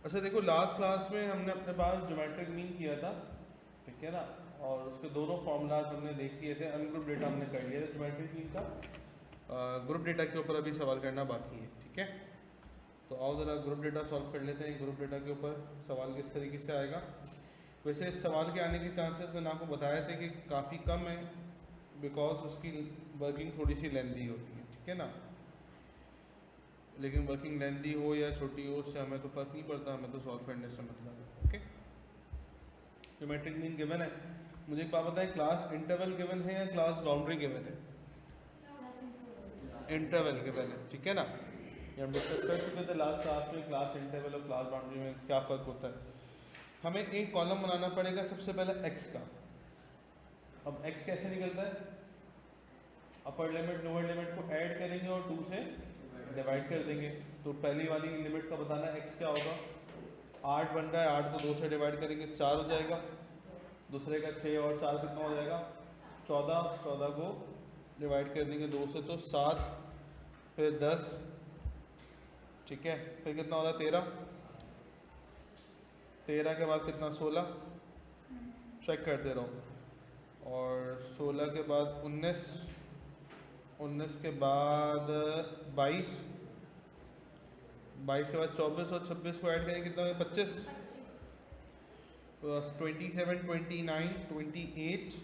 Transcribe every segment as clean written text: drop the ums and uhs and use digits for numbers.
अच्छा देखो, last class में हमने अपने पास ज्योमेट्रिक मीन किया था, ठीक है ना, और उसके दोनों फॉर्मूलाज हमने देख लिए थे, अनग्रुप डेटा हमने कर लिया था ज्योमेट्रिक मीन का। ग्रुप डेटा के ऊपर अभी सवाल करना बाकी है, ठीक है। तो आओ ज़रा ग्रुप डेटा सॉल्व कर लेते हैं। ग्रुप डेटा के ऊपर सवाल किस तरीके से आएगा। वैसे इस सवाल के आने के चांसेस मैंने आपको बताया थे कि काफ़ी कम है, बिकॉज उसकी वर्किंग थोड़ी सी लेंथी होती है, ठीक है ना। लेकिन वर्किंग लेंथी हो या छोटी हो उससे हमें तो फ़र्क नहीं पड़ता, हमें तो सॉल्व करने से मतलब है। ओके, ज्योमेट्रिक मीन गिवन है। मुझे एक बात बताएं, क्लास इंटरवल गिवन है या क्लास बाउंड्री गिवन है? इंटरवल गिवन है, ठीक है ना। ये हम डिस्कस कर चुके थे लास्ट क्लास में, क्लास इंटरवल और क्लास बाउंड्री में क्या फ़र्क होता है। हमें एक कॉलम बनाना पड़ेगा सबसे पहले एक्स का। अब एक्स कैसे निकलता है? अपर लिमिट लोअर लिमिट को ऐड करेंगे और 2 से डिवाइड कर देंगे। तो पहली वाली लिमिट का बताना एक्स क्या होगा। 8 बन रहा है, 8 को 2 से डिवाइड करेंगे 4 हो जाएगा। दूसरे का 6 और 4 कितना हो जाएगा? 14। 14 को डिवाइड कर देंगे 2 से तो 7, फिर 10, ठीक है, फिर कितना हो रहा है? 13। 13 के बाद कितना? 16। चेक करते रहो। और 16 के बाद 19, 19 के बाद 22, 22 के बाद 24 और 26 को ऐड करेंगे कितना? 25। 27, 29, 28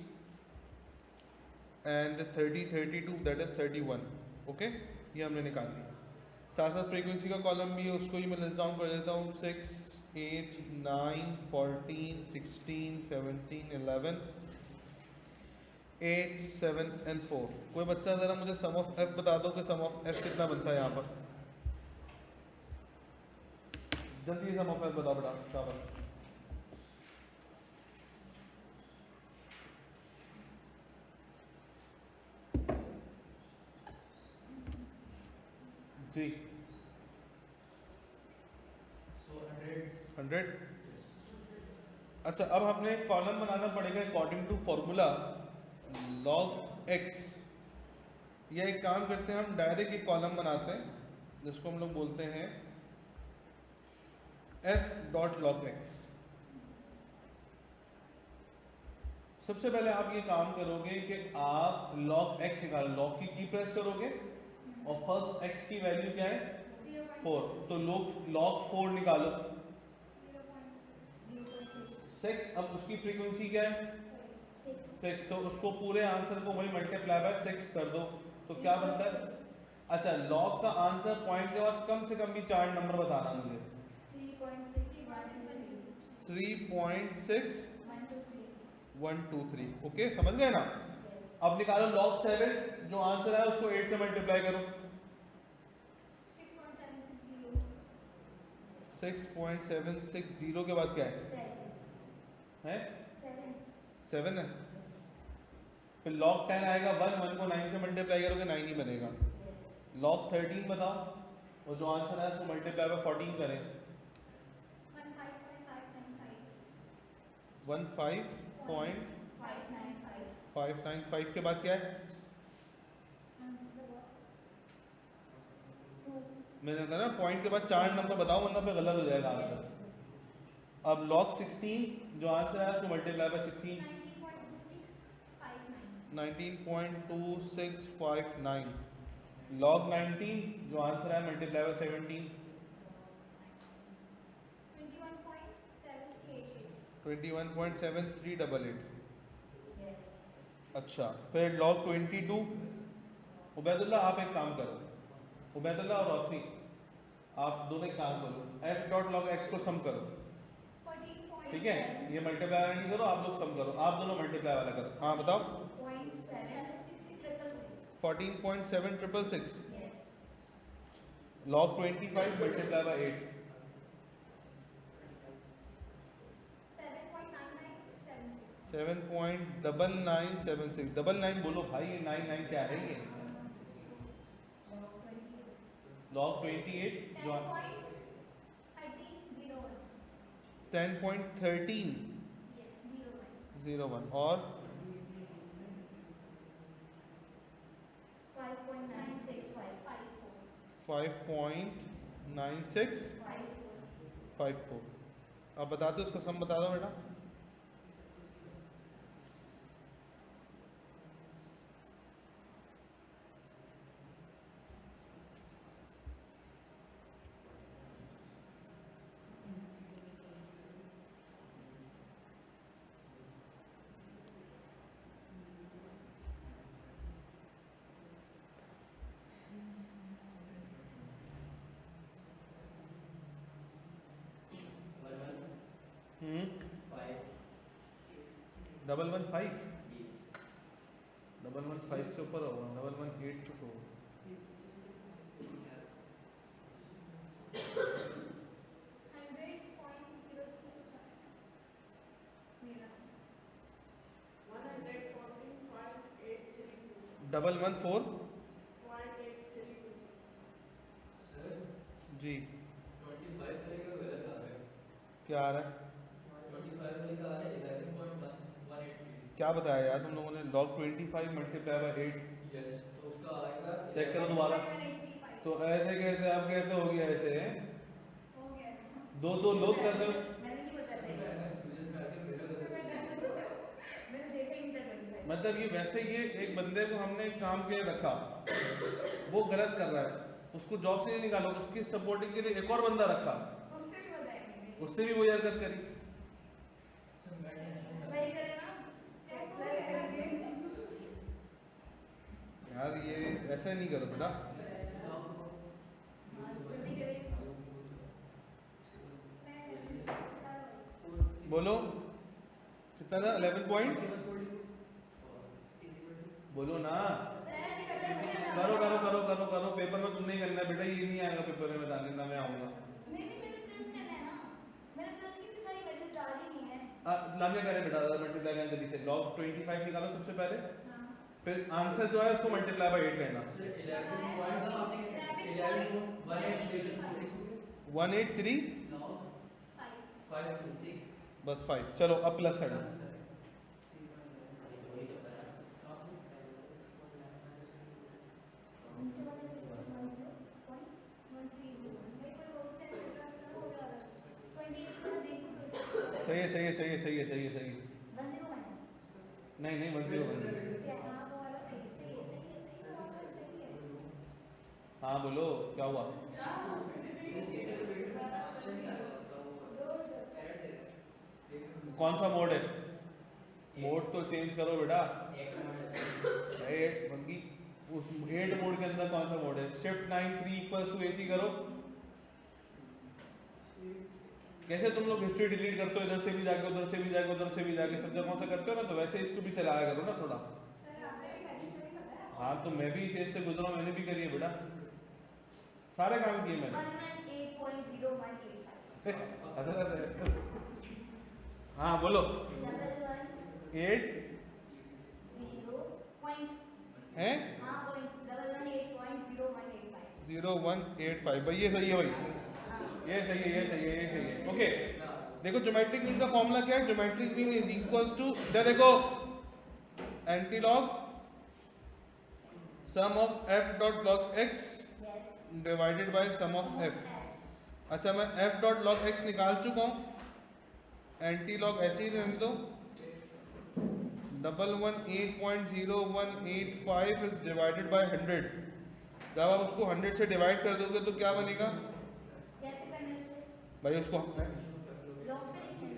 एंड 30, 32, दैट इज 31। ओके, ये हमने निकाल लिया। साथ साथ फ्रीक्वेंसी का कॉलम भी है, उसको ही मैं लिस्ट डाउन कर देता हूँ। 6, 8, 9, 14, 16, 17, 11, 8, 7 एंड 4। कोई बच्चा ज़रा मुझे सम ऑफ एफ बता दो कि सम ऑफ एफ कितना बनता है यहाँ पर। जल्दी सम ऑफ एफ बताओ बेटा, क्या बनता है? जी 100। अच्छा, अब हमने एक कॉलम बनाना पड़ेगा according to formula log X. या एक काम करते हैं, हम डायरेक्ट एक कॉलम बनाते हैं जिसको हम लोग बोलते हैं एफ डॉट लॉग एक्स। सबसे पहले आप ये काम करोगे कि आप लॉग एक्स निकालो, लॉग की प्रेस करोगे और फर्स्ट एक्स की वैल्यू क्या है? 4। तो लॉग 4 निकालो 6। अब उसकी फ्रीक्वेंसी क्या है? 6। तो उसको पूरे आंसर को वही मल्टीप्लाई बाय 6 कर दो, तो क्या बनता है? अच्छा, लॉग का आंसर पॉइंट के बाद कम से कम भी 4 नंबर बताना मुझे। 3.6 1 2 3। ओके, समझ गए ना। अब निकालो लॉग 7, जो आंसर है उसको 8 से मल्टीप्लाई करो। 6.760 के बाद क्या है? 7 है। फिर log 10 आएगा 1, 1 को 9 से मल्टीप्लाई करोगे 9 ही बनेगा। log 13 बताओ, और जो आंसर है उसको मल्टीप्लाई बाय 14 करें। 15.595 के बाद क्या है? मैंने कहा ना पॉइंट के बाद 4 नंबर बताओ, वरना पे गलत हो जाएगा आंसर। अब log 16, जो आंसर है उसको मल्टीप्लाई बाय 16, 19.2659। log 19, जो आंसर है मल्टीप्लाई बाय 17, 21.7388। अच्छा, फिर log 22। उबैदुल्लाह आप एक काम करो, उबैदुल्लाह और रोशनी आप दोनों एक काम करो, f डॉट लॉग x को सम करो, ठीक है। ये मल्टीप्लाई वाला नहीं करो, आप लोग सम करो, आप दोनों मल्टीप्लाई वाला करो। हाँ बताओ। 14.7666। log 25 multiply by 8, 7.9976। 99 बोलो भाई, ये 99 क्या है? ये log 28, जो 10.1301 और 5.96 54। अब बता दो उसका सम बता दो बेटा। डबल 15 डबल 15 से ऊपर होगा, डबल 18 तो होगा। डबल 14 जी क्या आ रहा है? क्या बताया यार तुम लोगों ने? log 25 मल्टीप्लाई बाय 8 चेक करो दोबारा। तो ऐसे कैसे आप कैसे हो गया? ऐसे दो लोग कर रहे हो। मतलब ये वैसे ये एक बंदे को हमने काम के लिए रखा, वो गलत कर रहा है, उसको जॉब से नहीं निकालो, उसकी सपोर्टिंग के लिए एक और बंदा रखा, उसने भी वही हरकत करी। यार ये ऐसा नहीं करो बेटा। बोलो कितना था? 11 पॉइंट बोलो ना। करो करो करो करो करो, पेपर में तुम नहीं करना बेटा, ये नहीं आएगा पेपर में बताने ना, मैं आऊंगा। लागे करें बेटा, मल्टीप्लाई करने जल्दी से। log 25 निकालो सबसे पहले, फिर आंसर जो है उसको मल्टीप्लाई बाय 8 करना। 183 बस 5। चलो अब प्लस करना। सही है सही है सही है सही है सही है सही है। नहीं नहीं 10 हाँ बोलो क्या हुआ? कौन सा मोड है? मोड तो चेंज करो बेटा। 8 मंगी उस 8 मोड के अंदर कौन सा मोड है? शिफ्ट 9 3 इक्वल्स टू AC करो। कैसे तुम लोग हिस्ट्री डिलीट करते हो, इधर से भी जाके उधर से भी जाके उधर से भी जाके सब जगहों से करते हो ना, तो वैसे इसको भी चलाया करो ना थोड़ा। हाँ तो मैं भी इस एज से गुजरा हूं, मैंने भी करी है बेटा, सारे काम किए मैंने। हाँ बोलो 8 है 0185 भाई, ये सही है भाई, ये सही है ये सही है ये सही है। ओके देखो ज्योमेट्रिक मीन का फॉर्मूला क्या है? Geometric mean is equals to, देखो antilog sum of f dot log x divided by sum of f। अच्छा मैं f डॉट log x निकाल चुका हूँ, एंटीलॉग ऐसे ही रहने दो। 118.0185 इज डिवाइडेड बाय 100। जब आप उसको 100 से डिवाइड कर दोगे तो क्या बनेगा भाई? उसको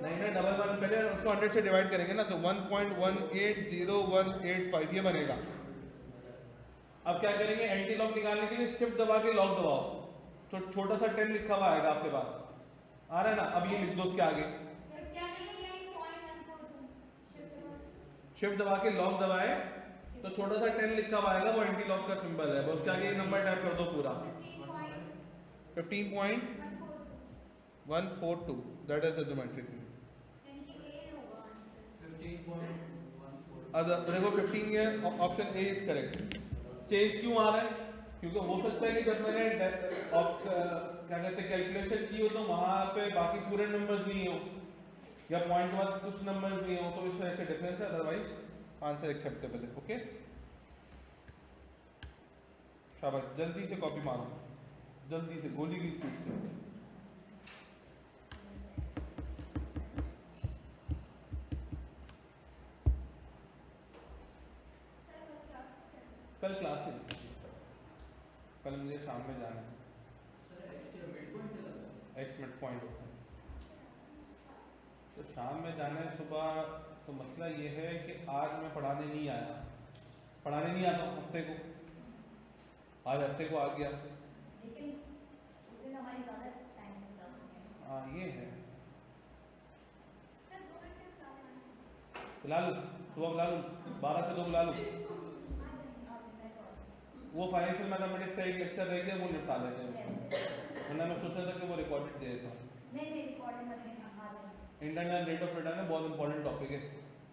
नहीं ना डबल वन, पहले उसको 100 से डिवाइड करेंगे ना, तो 1.180185 ये बनेगा। अब क्या करेंगे? एंटी लॉग निकालने के लिए शिफ्ट दबा के लॉग दबाओ, तो छोटा सा 10 लिखा हुआ आएगा आपके पास, आ रहा है ना? अब ये लिख दो उसके आगे, शिफ्ट दबा के लॉग दबाए तो छोटा सा 10 लिखा हुआ आएगा, वो एंटी लॉग का सिंबल है, उसके आगे नंबर टाइप कर दो पूरा 15.142, that is the geometric mean. देखो 15 ये option A is correct. Change क्यों आ रहा है? क्योंकि हो सकता है कि जब मैंने क्या कहते हैं कैलकुलेशन की हो तो वहां पे बाकी पूरे नंबर्स नहीं हो या पॉइंट बाद कुछ नंबर्स नहीं हो, तो इस वजह से डिफरेंस है, अदरवाइज आंसर एक्सेप्टेबल है। ओके शाबाश, जल्दी से कॉपी मारो, जल्दी से, गोली की स्पीड से। कल क्लास है, कल मुझे शाम में जाना है। एक्स मिड पॉइंट होता है, तो शाम में जाना है सुबह। तो मसला ये है कि आज मैं पढ़ाने नहीं आया, पढ़ाने नहीं आता हूँ हफ्ते को, आज हफ्ते को आ गया। लेकिन उस दिन हमारी ज़्यादा टाइम होता है। हाँ ये है, बुला लूँ सुबह, बुला लूँ 12 से 2 बुला लूँ। वो फाइनेंशियल मैथमेटिक्स का एक लेक्चर रह गया, वो निपटा लेते हैं उसमें, वरना मैं सोचा था कि वो रिकॉर्डेड दे देता हूँ। नहीं रिकॉर्डिंग मत लेना, आ जाओ। इंटरनल रेट ऑफ रिटर्न है, बहुत इंपॉर्टेंट टॉपिक है,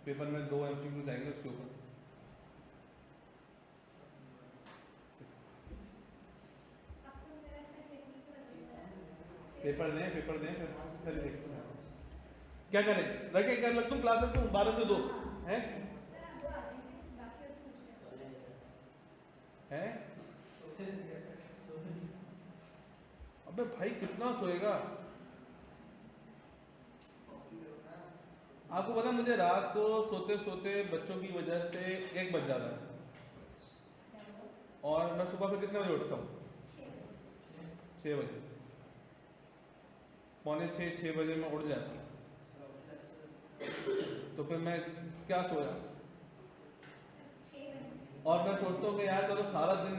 पेपर में 2 MCQ आएंगे उसके ऊपर। पेपर दें फिर देखते हैं क्या करें। रखें कर लगता हूँ क्लास रखता हूँ 12 से 2 हैं हैं। अबे भाई कितना सोएगा? आपको पता है मुझे रात को सोते सोते बच्चों की वजह से 1 बज जाता है, और मैं सुबह फिर कितने बजे उठता हूँ? 6 बजे, पौने 6 बजे मैं उठ जाता हूँ। तो फिर मैं क्या सोया, और मैं सोचता हूँ कि यार चलो सारा दिन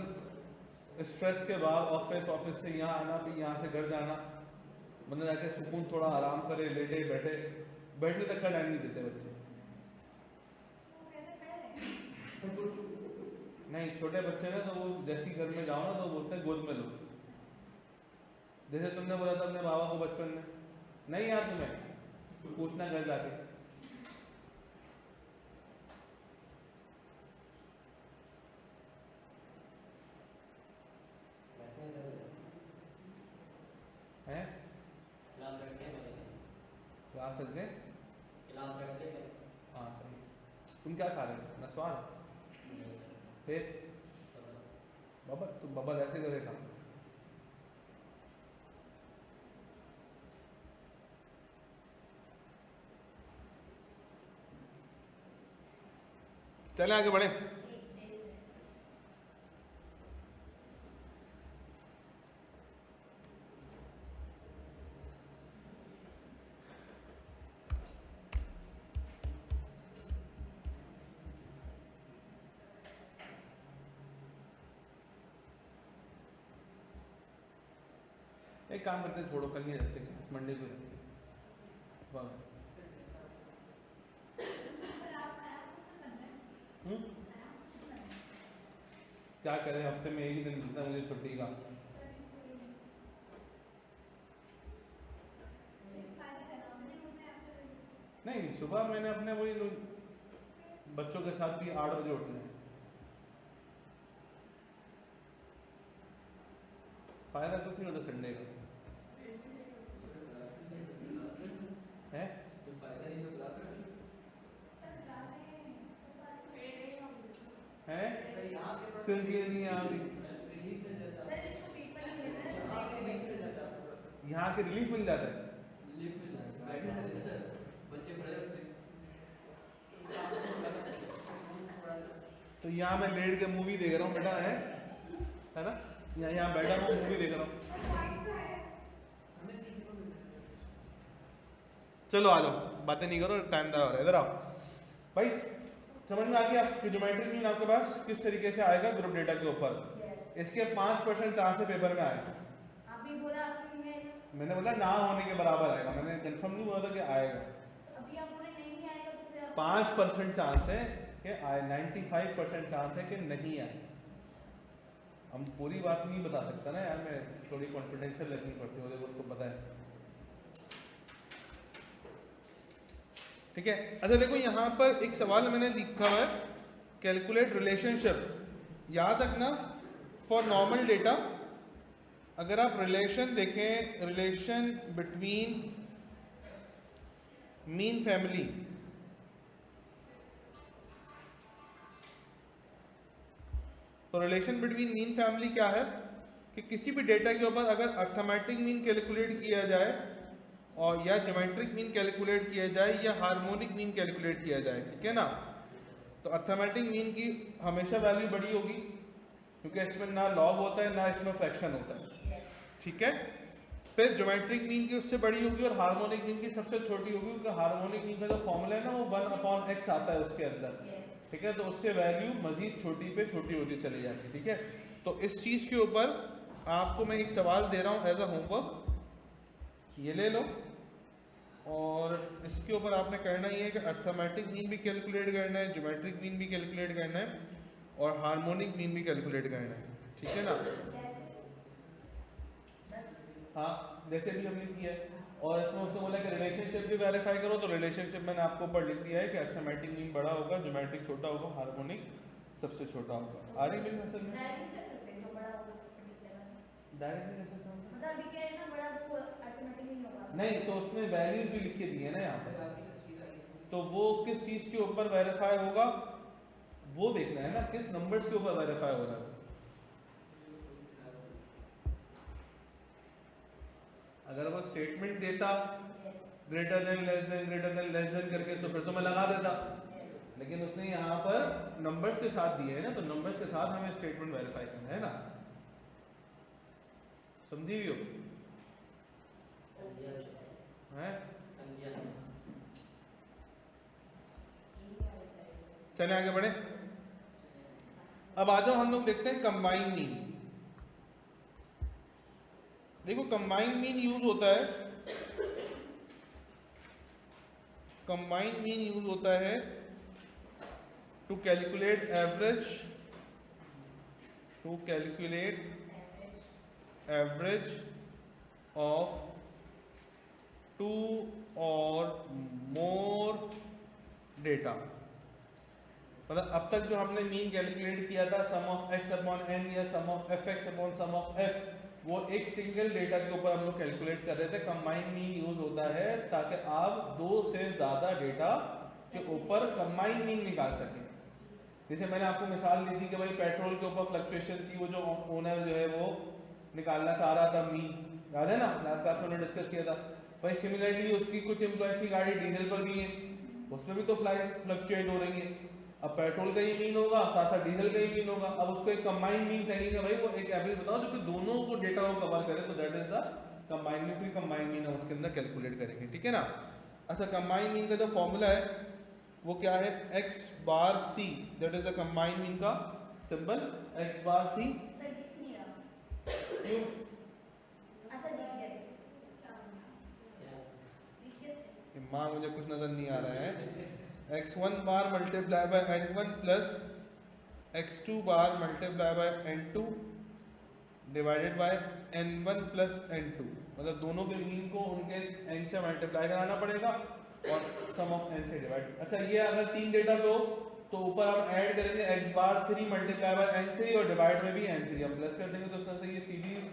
स्ट्रेस के बाद ऑफिस से यहाँ आना, फिर यहाँ से घर जाना, बंदा जाके सुकून थोड़ा आराम करे, लेटे बैठने तक का टाइम नहीं देते बच्चे। नहीं छोटे बच्चे ना, तो वो जैसे ही घर में जाओ ना तो बोलते हैं गोद में लो, जैसे तुमने बोला था अपने बाबा को बचपन में, नहीं यार तुम्हें पूछना घर जाके। हैं क्लास रख दें? हाँ सही। तुम क्या खा रहे हो? नस्वार? फिर बाबा तुम बाबा ऐसे करेगा। चले आगे बढ़े। एक काम करते हैं, छोड़ो कल नहीं रखते क्लास, मंडे को रखते क्या करें, हफ्ते में 1 ही दिन मिलता है मुझे छुट्टी का। नहीं सुबह मैंने अपने वही बच्चों के साथ भी 8 बजे उठना है। फायदा कुछ नहीं होता संडे का है। हैं नहीं आ रही, यहाँ के रिलीफ मिल जाता है। तो यहाँ मैं लेट के मूवी देख रहा हूँ बेटा, है ना, यहाँ बैठा हूँ मूवी देख रहा हूँ। चलो आ जाओ, बातें नहीं करो, टाइम दा हो रहा है। इधर आओ भाई, समझ में आ गया कि ज्योमेट्रिक मीन आपके पास किस तरीके से आएगा ग्रुप डेटा के ऊपर। इसके 5% चांस है पेपर में आए। अभी बोला मैंने बोला ना होने के बराबर आएगा, मैंने कंफर्म नहीं हुआ था कि आएगा। अभी आप बोले नहीं आएगा तो फिर 5% चांस है कि आए, 95% चांस है कि नहीं आए। हम पूरी बात नहीं बता सकता ना यार, मैं थोड़ी कॉन्फिडेंशियल रखनी पड़ती है, उसको पता है। ठीक है, अच्छा देखो यहाँ पर एक सवाल मैंने लिखा हुआ है, कैलकुलेट रिलेशनशिप। याद रखना फॉर नॉर्मल डेटा, अगर आप रिलेशन देखें, रिलेशन बिटवीन मीन फैमिली, तो रिलेशन बिटवीन मीन फैमिली क्या है कि किसी भी डेटा के ऊपर अगर अर्थमेटिक मीन कैलकुलेट किया जाए और या ज्योमेट्रिक मीन कैलकुलेट किया जाए या हार्मोनिक मीन कैलकुलेट किया जाए, ठीक है ना, तो अर्थमेटिक मीन की हमेशा वैल्यू बड़ी होगी क्योंकि इसमें ना लॉग होता है ना इसमें फ्रैक्शन होता है, ठीक है। फिर ज्योमेट्रिक मीन की उससे बड़ी होगी और हार्मोनिक मीन की सबसे छोटी होगी, क्योंकि हार्मोनिक मीन का जो फॉर्मूला है ना वो 1/x आता है उसके अंदर, ठीक है। तो उससे वैल्यू मजीद छोटी पे छोटी होती चली जाती है, ठीक है। तो इस चीज़ के ऊपर आपको मैं एक सवाल दे रहा हूँ एज अ होमवर्क, ये ले लो और इसके ऊपर आपने करना ही है कि अर्थमेटिक मीन भी कैलकुलेट करना है, ज्योमेट्रिक मीन भी कैलकुलेट करना है और हार्मोनिक मीन भी कैलकुलेट करना है, ठीक है ना। हाँ जैसे भी हमने किया है, और इसमें उसने बोला कि रिलेशनशिप भी वेरीफाई करो, तो रिलेशनशिप मैंने आपको ऊपर लिख दिया है कि अर्थमेटिक मीन बड़ा होगा, ज्योमेट्रिक छोटा होगा, हार्मोनिक सबसे छोटा होगा। आ रही मेरी असल में डायरेक्ट कर सकते हैं जो बड़ा होगा पर्टिकुलर, डायरेक्ट नहीं कर सकता मतलब अभी क्या है ना बड़ा वो ऑटोमेटिकली नहीं होगा। नहीं, तो उसने वैल्यूज भी लिख के दी है ना यहाँ पर, तो वो किस चीज़ के ऊपर वेरीफाई होगा वो देखना है ना, किस नंबर्स के ऊपर वेरीफाई हो रहा है। अगर वो स्टेटमेंट देता ग्रेटर देन करके तो फिर तो मैं लगा देता, लेकिन उसने यहाँ पर नंबर्स के साथ दिए है ना, तो नंबर्स के साथ हमें स्टेटमेंट वेरीफाई करना है ना, समझी भी हो है। चले आगे बढ़े। अब आ जाओ हम लोग देखते हैं कंबाइन मीन। देखो कंबाइन मीन यूज होता है, कंबाइन मीन यूज होता है to calculate average, to calculate average of two और मोर डेटा। मतलब अब तक जो हमने मीन कैलकुलेट किया था sum of x upon n या sum of fx upon sum of f, वो एक सिंगल डेटा के ऊपर हम लोग कैलकुलेट कर रहे थे। कंबाइन मीन यूज होता है ताकि आप दो से ज्यादा डेटा के ऊपर कंबाइन मीन निकाल सकें। जैसे मैंने आपको मिसाल दी थी कि भाई पेट्रोल के ऊपर फ्लक्चुएशन थी, वो जो ओनर जो है वो निकालना चाह रहा था मीन, याद है ना, लास्ट क्लास में डिस्कस किया था। भाई सिमिलरली उसकी कुछ एम्प्लॉयज की गाड़ी डीजल पर भी है, उसमें भी तो फ्लक्चुएट हो रही है। अब पेट्रोल का ही मीन होगा, साथ साथ डीजल का ही मीन होगा। अब उसको एक कंबाइन मीन चाहिए, भाई वो एक एवरेज बताओ जो कि दोनों को डेटा को कवर करे, तो that is the combine mean. फिर कंबाइन मीन हम उसके अंदर कैलकुलेट करेंगे, ठीक है ना। अच्छा, कंबाइन मीन का जो फॉर्मूला है वो क्या है, x bar c, that is the combine mean का symbol x bar c। Sir दिख नहीं रहा क्यों? अच्छा दिख गया, दिख गया माँ मुझे कुछ नजर नहीं आ रहा है। x1 bar multiply by n1 plus x2 bar multiply by n2 divided by n1 plus n2। मतलब दोनों के मीन को उनके n से मल्टीप्लाई कराना पड़ेगा और सम ऑफ n से डिवाइड। अच्छा, ये अगर तीन डेटा पे हो तो ऊपर हम ऐड करेंगे x bar 3 multiply by n3 और डिवाइड में भी n3 हम प्लस कर देंगे, तो उस तरह से ये सीरीज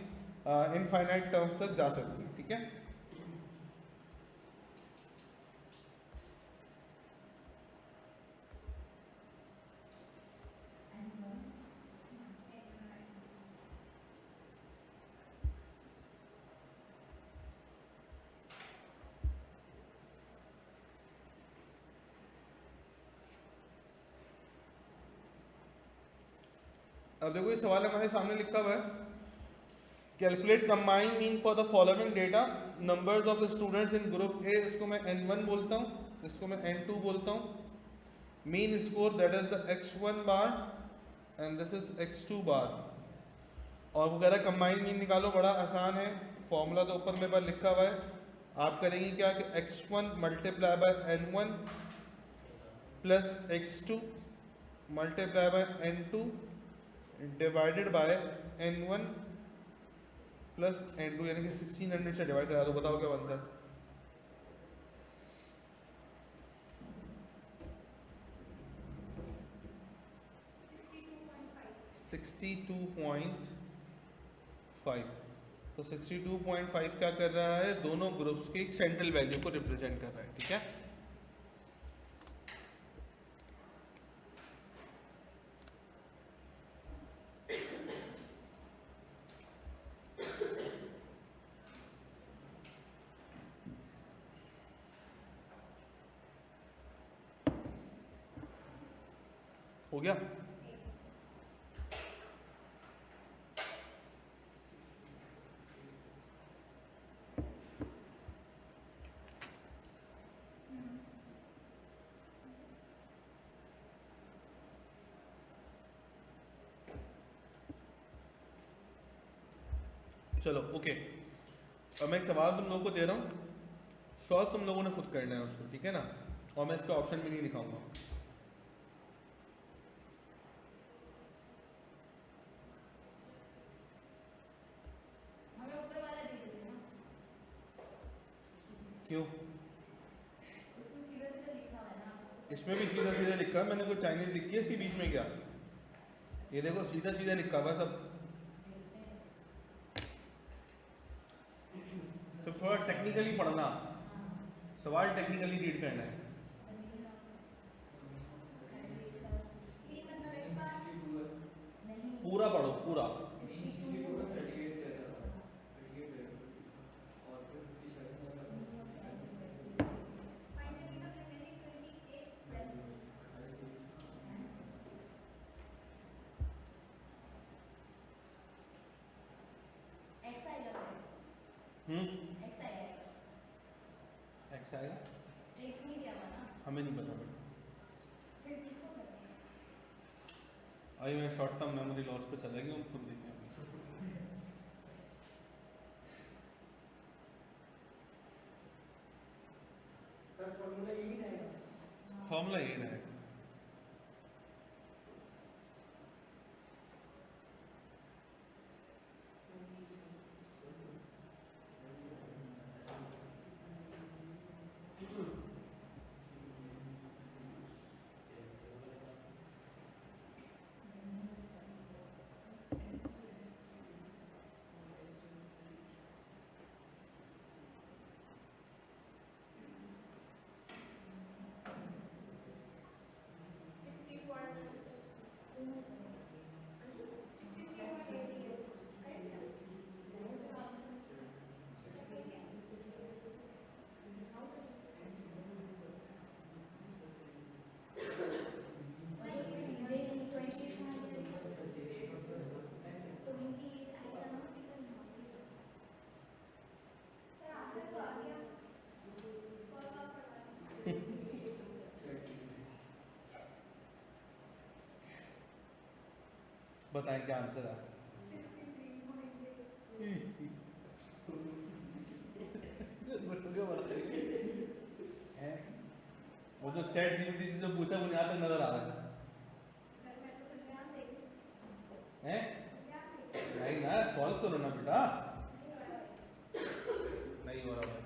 इनफाइनाइट टर्म्स तक जा सकती है, ठीक है। अब देखो ये सवाल हमारे सामने लिखा हुआ है, calculate combine mean for the following data numbers of students in group A, इसको मैं n1 बोलता हूँ, इसको मैं n2 बोलता हूँ। Mean score that is the x1 bar and this is x2 बार। और वो कह रहा है कंबाइन मीन निकालो, बड़ा आसान है, फॉर्मूला तो ऊपर मेरे पास लिखा हुआ है। आप करेंगे क्या कि x1 multiply by n1 plus x2 multiply by n2 divided by n1 plus n2, यानी कि 1600 से डिवाइड करा दो, बताओ क्या बनता है। टू 62.5। तो 62.5 क्या कर रहा है, दोनों ग्रुप्स की एक सेंट्रल वैल्यू को रिप्रेजेंट कर रहा है, ठीक है। हो गया? चलो ओके, अब मैं एक सवाल तुम लोगों को दे रहा हूँ, सॉल्व तुम लोगों ने खुद करना है उसको, ठीक है ना? और मैं इसका ऑप्शन भी नहीं दिखाऊंगा। हमें ऊपर वाला दे दीजिए ना, क्यों? उसमें सीधा सीधा लिखा हुआ है ना। इसमें भी सीधा सीधा लिखा है, मैंने कोई चाइनीज लिखी है इसके बीच में क्या? ये देखो सीधा सीधा लिखा हुआ है सब। सब थोड़ा टेक्निकली पढ़ना, सवाल टेक्निकली रीड करना है। ये मतलब एक बार नहीं, पूरा पढ़ो पूरा। एक्स आएगा, हमें नहीं पता बट अभी मैं शॉर्ट टर्म मेमोरी लॉस पे चला गया, हम खुद देखें अभी। सर फॉर्मूला यही रहेगा, फॉर्मूला यही रहेगा। बताएं क्या आंसर है? वो जो चैट जीपीटी से जो पूछा वो यहाँ तक नजर आ रहा है? नहीं ना, सॉल्व करो ना बेटा। नहीं हो रहा भाई।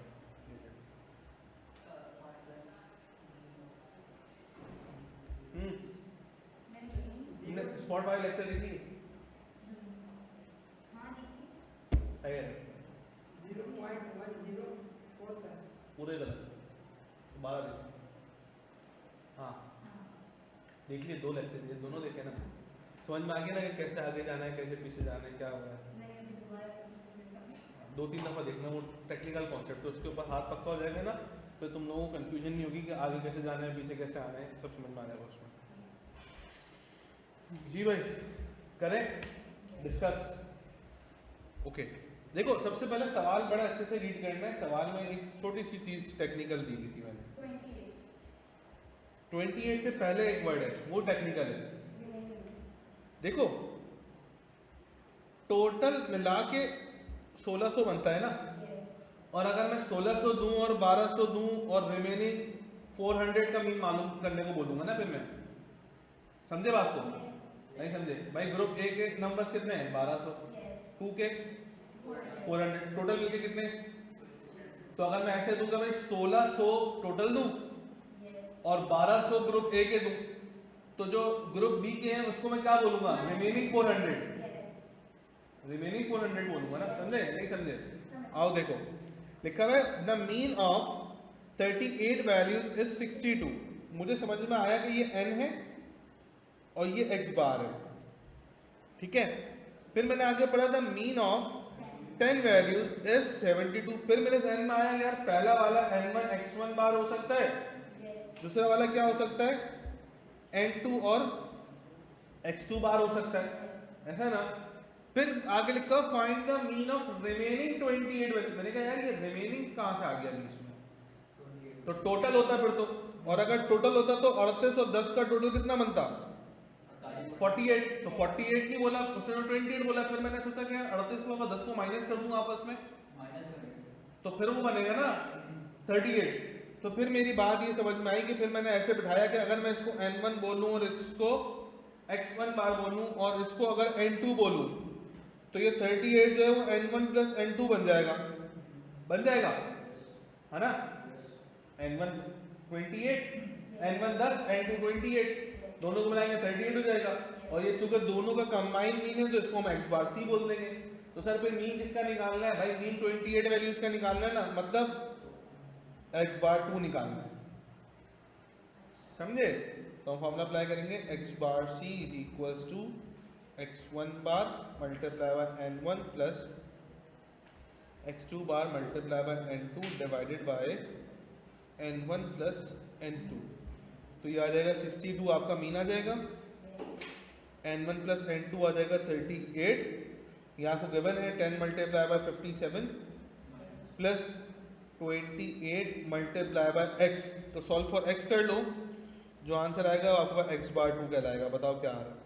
स्पॉट वाले लेक्चर देखिए, पूरे गलत, दोबारा देखो। हाँ देख लिए, 2 लेक्चर ये दोनों देखे ना, समझ में आ गया ना कि कैसे आगे जाना है, कैसे पीछे जाना है, क्या हो रहा है। 2-3 दफ़ा देखना, वो टेक्निकल कॉन्सेप्ट है, उसके ऊपर हाथ पक्का हो जाएगा ना, फिर तुम लोगों को कंफ्यूजन नहीं होगी कि आगे कैसे जाना है, पीछे कैसे आना है, सब समझ में आ जाएगा उसमें। जी भाई करें डिस्कस। ओके देखो, सबसे पहले सवाल बड़ा अच्छे से रीड करना है। सवाल में एक छोटी सी चीज टेक्निकल दी गई थी मैंने, 28 से पहले एक वर्ड है वो टेक्निकल है। देखो टोटल मिला के 1600 बनता है ना, और अगर मैं 1600 दूं और 1200 दूं और रिमेनिंग 400 का मीन मालूम करने को बोलूंगा ना, फिर मैं समझे बात को? नहीं समझे भाई? ग्रुप ए के नंबर्स कितने हैं? 1200, 2 के 400, टोटल मिलके कितने? तो अगर मैं ऐसे दूंगा भाई 1600 टोटल दूं और 1200 ग्रुप ए के दूं, तो जो ग्रुप बी के हैं उसको मैं क्या बोलूंगा? रिमेनिंग 400, रिमेनिंग 400 बोलूंगा ना, समझे? नहीं समझे? आओ देखो, लिखा हुआ है the mean of 38 values is 62। मुझे समझ में आया कि ये n है और ये x बार है, ठीक है। फिर मैंने आगे पढ़ा था मीन ऑफ 10 वैल्यूज इज 72। फिर मेरे ध्यान में आया यार पहला वाला n1 x1 बार हो सकता है, दूसरा वाला क्या हो सकता है? n2 और x2 बार हो सकता है, ऐसा ना। फिर आगे लिखा find the mean of remaining 28 value. मैंने कहा यार ये रिमेनिंग कहाँ से आ गया बीच में, तो टोटल होता फिर तो, और अगर टोटल होता तो 38 और 10 का टोटल कितना बनता 48, तो 48 नहीं बोला उसने, तो 28 बोला। फिर मैंने सोचा कि 38 को अगर 10 को माइनस कर दूंगा आपस में तो फिर वो बनेगा ना 38। तो फिर मेरी बात ये समझ में आई कि फिर मैंने ऐसे बिठाया कि अगर मैं इसको n1 बोलूं और इसको x1 बार बोलूं और इसको अगर n2 बोलूं तो ये 38 जो है वो n1 प्लस n2 बन जाएगा, है ना। n1 28, n1 10, n2 28, दोनों को मिलाएंगे 38 हो जाएगा। और ये चूंकि दोनों का कंबाइन मीन है तो इसको हम x बार c बोल देंगे। तो सर फिर मीन किसका निकालना है भाई, मीन 28 वैल्यूज का निकालना है ना, मतलब x बार 2 निकालना है, समझे। तो हम फॉर्मूला अप्लाई करेंगे x bar c is equals to x1 bar multiply by n1 plus x2 bar multiply by n2 divided by n1 plus n2। तो ये आ जाएगा 62 आपका मीन आ जाएगा, n1 प्लस n2 आ जाएगा 38, यहाँ को गिवन है 10 multiply by 57 plus 28 multiply by x। तो सॉल्व फॉर x कर लो, जो आंसर आएगा वो आपका x बार 2 कहलाएगा। बताओ क्या आ रहा है।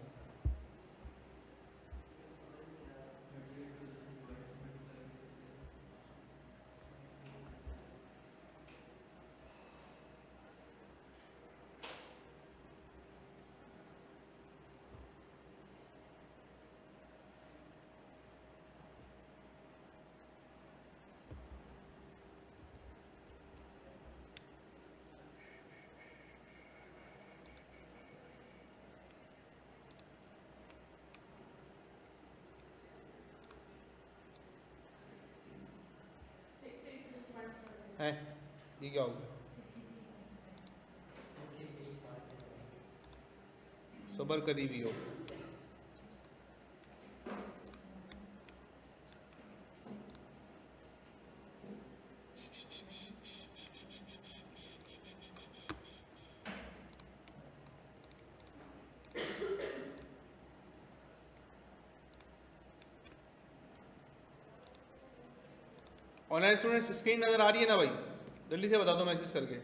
है ये क्या होगा, सबर करीबी हो। ऑनलाइन स्टूडेंट्स स्क्रीन नजर आ रही है ना भाई, जल्दी से बता दो मैसेज करके।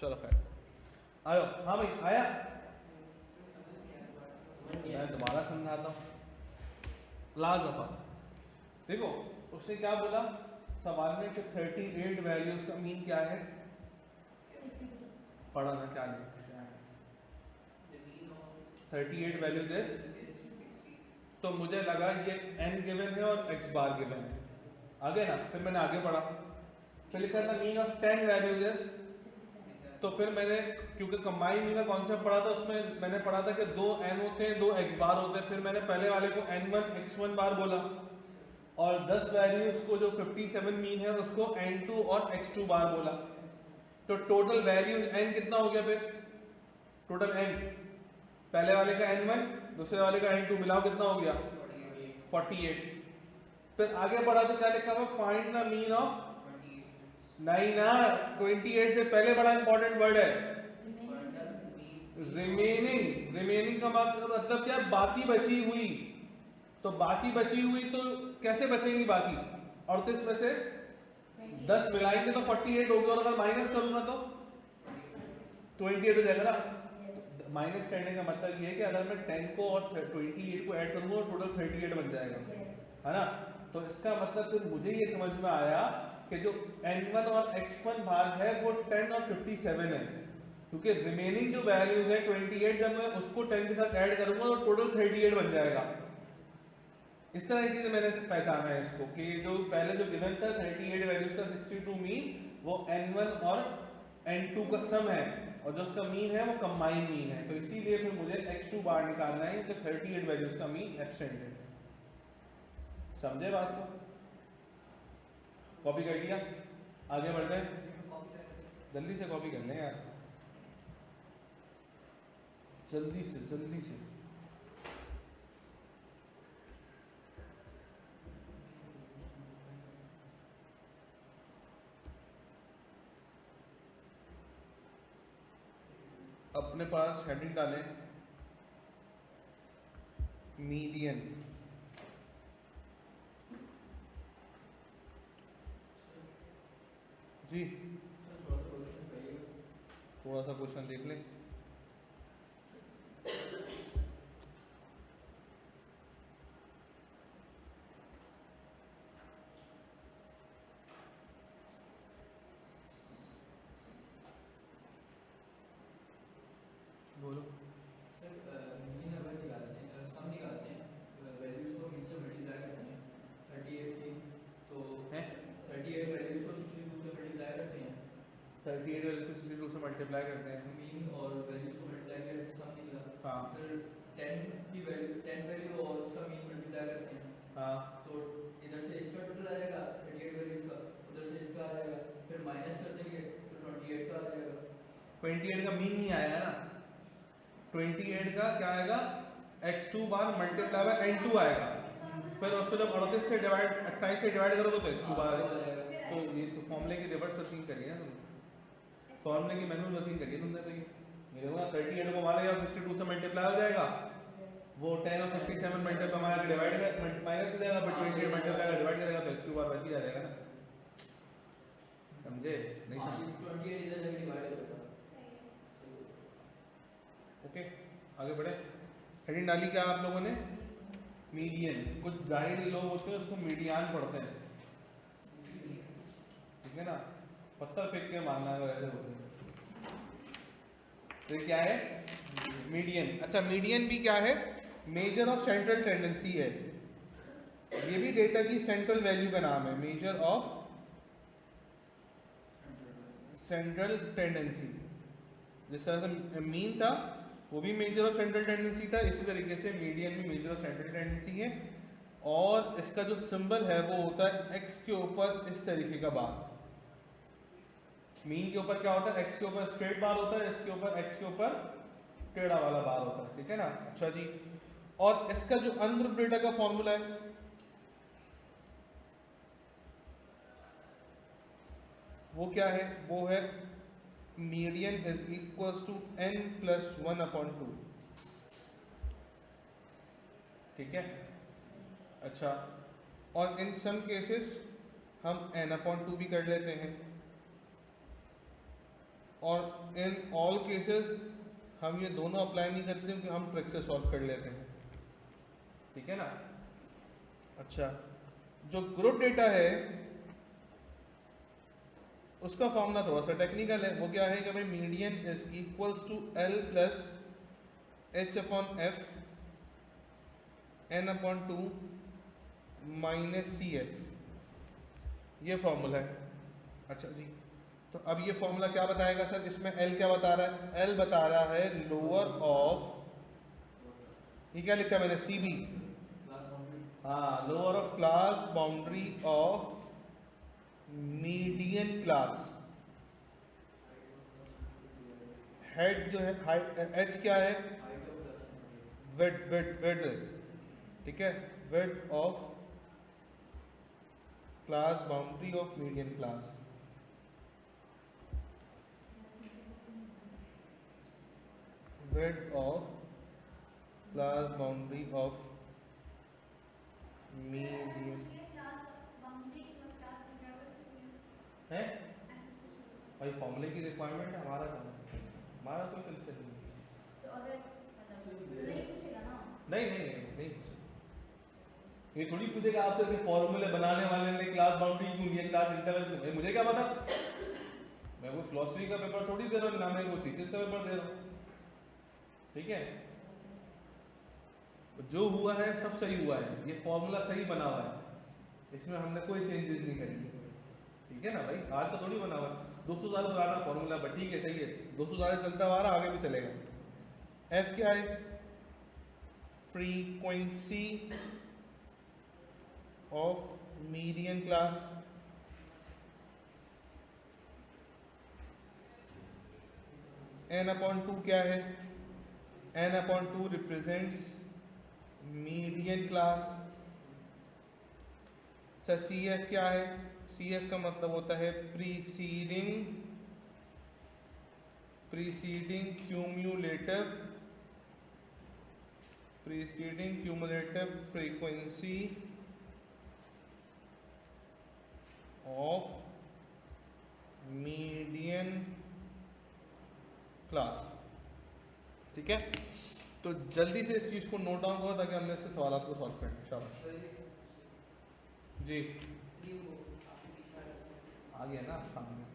चलो खैर आयो, हाँ भाई आया, मैं दोबारा समझाता हूँ। लास्ट दफा देखो उसने क्या बोला सवाल में कि 38 वैल्यूज का मीन क्या है, पढ़ा ना क्या लिखा है, 38 वैल्यूज है। तो मुझे लगा ये n गिवन है और x बार गिवन है, आगे ना। फिर मैंने आगे पढ़ा, फिर लिखा था मीन ऑफ 10 वैल्यूज। तो फिर मैंने क्योंकि कंबाइन मीन का कॉन्सेप्ट पढ़ा था, उसमें मैंने पढ़ा था कि 2 n होते हैं 2 x बार होते हैं। फिर मैंने पहले वाले को n1 x1 बार बोला और 10 वैल्यूज को जो 57 मीन है उसको n2 और x2 बार बोला। तो टोटल वैल्यू n कितना हो गया, फिर टोटल n पहले वाले का n1 दूसरे वाले का n2 मिलाओ कितना हो गया 48। फिर आगे बढ़ा तो क्या लिखा हुआ, फाइंड द मीन ऑफ, नहीं ना 28 से पहले बड़ा इंपॉर्टेंट वर्ड है रिमेनिंग। रिमेनिंग का मतलब क्या है, बाकी बची हुई। तो बाकी बची हुई तो कैसे बचेंगी बाकी, 38 में से 10 मिलाएंगे तो 48 होगी, और अगर माइनस करूंगा तो 28 हो जाएगा ना। माइनस करने का मतलब ये है कि अगर मैं 10 को और 28 को ऐड करूंगा तो टोटल 38 बन जाएगा, है ना। तो इसका मतलब फिर मुझे ये समझ में आया कि जो n1 और x1 भाग है वो 10 और 57 है, क्योंकि रिमेनिंग जो वैल्यूज है 28 जब मैं उसको 10 के साथ ऐड करूंगा तो टोटल 38 बन जाएगा। इस तरह से मैंने पहचाना है इसको कि जो पहले जो गिवन था 38 वैल्यूज का 62 मीन वो n1 और n2 का सम है, और जो उसका मीन है वो कंबाइन मीन है। तो इसीलिए फिर मुझे x2 बार निकालना है, तो 38 वैल्यूज का मीन एब्सेंट है। समझे बात को, कॉपी कर लिया, आगे बढ़ते हैं। जल्दी से कॉपी कर लें यार, जल्दी से। अब अपने पास हेडिंग डालें मीडियन। जी थोड़ा सा क्वेश्चन देख लें। बोलो। सर मीन अगर निकालते हैं सम निकालते हैं वैल्यूज को मीन से मल्टीप्लाई करते हैं 38 की तो हैं 38 वैल्यूज को 62 से मल्टीप्लाई करते हैं 38 वाले को 62 से मल्टीप्लाई करते हैं। मीन और वैल्यूज को मल्टीप्लाई करके सम निकला। हाँ फिर 10 की वैल्यू 10 वैल्यू और उसका मीन मल्टीप्लाई करते हैं हाँ तो इधर से इसका टोटल आ जाएगा 38 वैल्यूज का, उधर से इसका आ जाएगा, फिर माइनस कर देंगे तो 28 का आ जाएगा। 28 का मीन नहीं आया ना, 28 का क्या आएगा x2 bar multiply by n2 आएगा, फिर उसको जब 28 से डिवाइड 28 से डिवाइड करोगे तो x2 बार आ आएगा। जाएगा। तो ये तो फॉर्मूले की रिवर्स वर्किंग करिए ना तुमने, फॉर्मूले की मैनुअल वर्किंग करिए तुमने। तो ये मेरे को 38 को मान लिया 62 से मल्टीप्लाई हो जाएगा, वो 10 और 57 मल्टीप्लाई मार के डिवाइड कर माइनस हो जाएगा, फिर 28 मल्टीप्लाई कर डिवाइड करेगा तो x2 बार बच ही जाएगा ना। समझे नहीं समझे? 28 इधर जाके डिवाइड हो जाएगा। ओके आगे बढ़े। हेडिंग डाली क्या आप लोगों ने मीडियन। कुछ जाहिरी लोग होते हैं उसको मीडियान पढ़ते हैं, ठीक है ना, पत्थर फेंक के मारना है ऐसे होते हैं। तो ये क्या है मीडियन। अच्छा मीडियन भी क्या है, मेजर ऑफ सेंट्रल टेंडेंसी है। ये भी डेटा की सेंट्रल वैल्यू का नाम है, मेजर ऑफ सेंट्रल टेंडेंसी। जिस तरह से मीन था वो भी मेजर ऑफ सेंट्रल टेंडेंसी था, इसी तरीके से मीडियन भी मेजर ऑफ सेंट्रल टेंडेंसी है। और इसका जो सिंबल है वो होता है x के ऊपर इस तरीके का बार। मीन के ऊपर क्या होता है, x के ऊपर स्ट्रेट बार होता है, इसके ऊपर x के ऊपर टेढ़ा वाला बार होता है, ठीक है ना। अच्छा जी, और इसका जो अनग्रुप डेटा का फॉर्मूला है वो क्या है, वो है median is equals to n plus 1/2, ठीक है। अच्छा, और इन सम केसेस हम n/2 भी कर लेते हैं, और इन ऑल केसेस हम ये दोनों अप्लाई नहीं करते क्योंकि हम ट्रिक से सॉल्व कर लेते हैं, ठीक है ना। अच्छा, जो ग्रुप डेटा है उसका फॉर्मूला थोड़ा सा टेक्निकल है। वो क्या है कि भाई median is equals to L plus h/f n/2 minus CF, ये फॉर्मूला है। अच्छा जी, तो अब ये फॉर्मूला क्या बताएगा सर, इसमें L क्या बता रहा है, L बता रहा है लोअर ऑफ, ये क्या लिखा मैंने CB, हाँ lower of class boundary of median class. Head जो है H क्या है, विड्थ, ठीक है, width of class boundary of median class. Width of class boundary of median है भाई, फॉर्मूले की रिक्वायरमेंट है, हमारा काम है, हमारा कोई कंसेप्ट नहीं। तो अगर मतलब नहीं पूछेगा ना, नहीं ये थोड़ी पूछेगा आपसे कि फॉर्मूले बनाने वाले ने क्लास बाउंड्री क्यों लिया, क्लास इंटरवल क्यों, भाई मुझे क्या पता, मैं कोई फिलोसफी का पेपर थोड़ी दे रहा हूँ, ना मैं कोई थीसिस का पेपर दे रहा हूँ, ठीक है। जो हुआ है सब सही हुआ है, ये फॉर्मूला सही बना हुआ है, इसमें हमने कोई चेंजेस नहीं करी, ठीक है ना भाई। आज तो थोड़ी बना हुआ है, 200 साल पुराना फॉर्मूला, बट ठीक है सही है, 200 साल चलता हुआ रहा, आगे भी चलेगा। F क्या है, frequency of median class. n/2 क्या है, n/2 represents median class. Sir CF क्या है, CF का मतलब होता है preceding preceding cumulative frequency of median class। ठीक है, तो जल्दी से इस चीज़ को नोट डाउन करो ताकि हमने इसके सवालों को सॉल्व करें। शाबाश जी, आ गया ना सामने।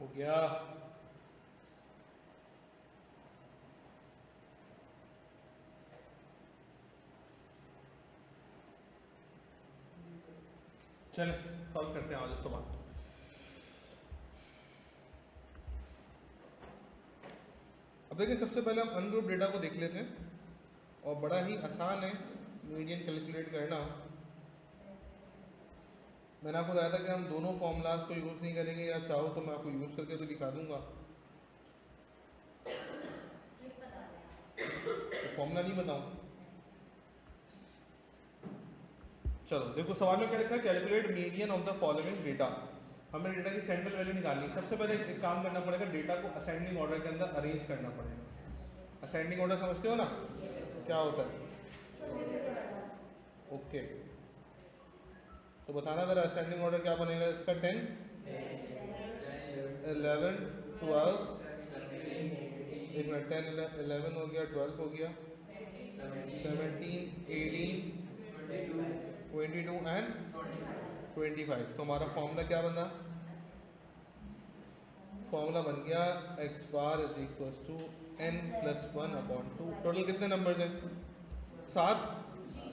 हो गया। चलें सॉल्व करते हैं आज उसके बाद। अब देखिए, सबसे पहले हम अनग्रुप डेटा को देख लेते हैं और बड़ा ही आसान है मीडियन कैलकुलेट करना। मैंने आपको बताया था कि हम दोनों फॉर्मूलाज को यूज़ नहीं करेंगे, या चाहो तो मैं आपको यूज़ करके भी दिखा दूंगा। तो फॉर्मूला नहीं बताऊं। चलो देखो, सवाल में क्या लिखा है, calculate median of the following data. हमें डेटा की सेंट्रल वैल्यू निकालनी है। सबसे पहले एक काम करना पड़ेगा, डेटा को असेंडिंग ऑर्डर के अंदर अरेंज करना पड़ेगा। असेंडिंग ऑर्डर समझते हो ना, क्या होता है? ओके, तो बताना जरा असेंडिंग ऑर्डर क्या बनेगा इसका। 10, 11, 12, एक मिनट, 10, 11 हो गया, 12 हो गया, 17, 18, 22 एंड 25। तो हमारा फॉर्मूला क्या बना? फॉर्मूला बन गया x bar is equal to n+1/2। Total कितने नंबर्स हैं? 7।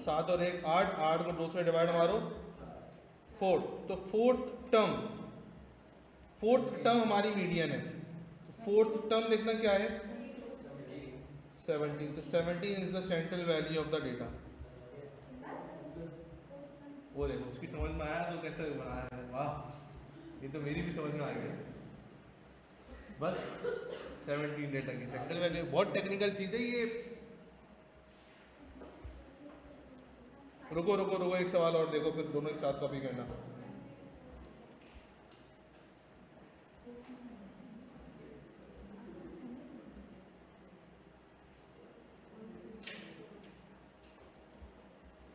7 और 1 8, 8 को 2 से डिवाइड मारो 4। तो फोर्थ टर्म हमारी मीडियन है। फोर्थ टर्म लिखना क्या है? 17। तो 17 is the central value of the data. वो देखो, उसकी समझ में आया तो कैसे बनाया है। वाह, ये तो मेरी भी समझ में आ गई। बस 17 डेटा की सेंट्रल वैल्यू। बहुत टेक्निकल चीज़ है ये। रुको, एक सवाल और देखो, फिर दोनों एक साथ कॉपी करना।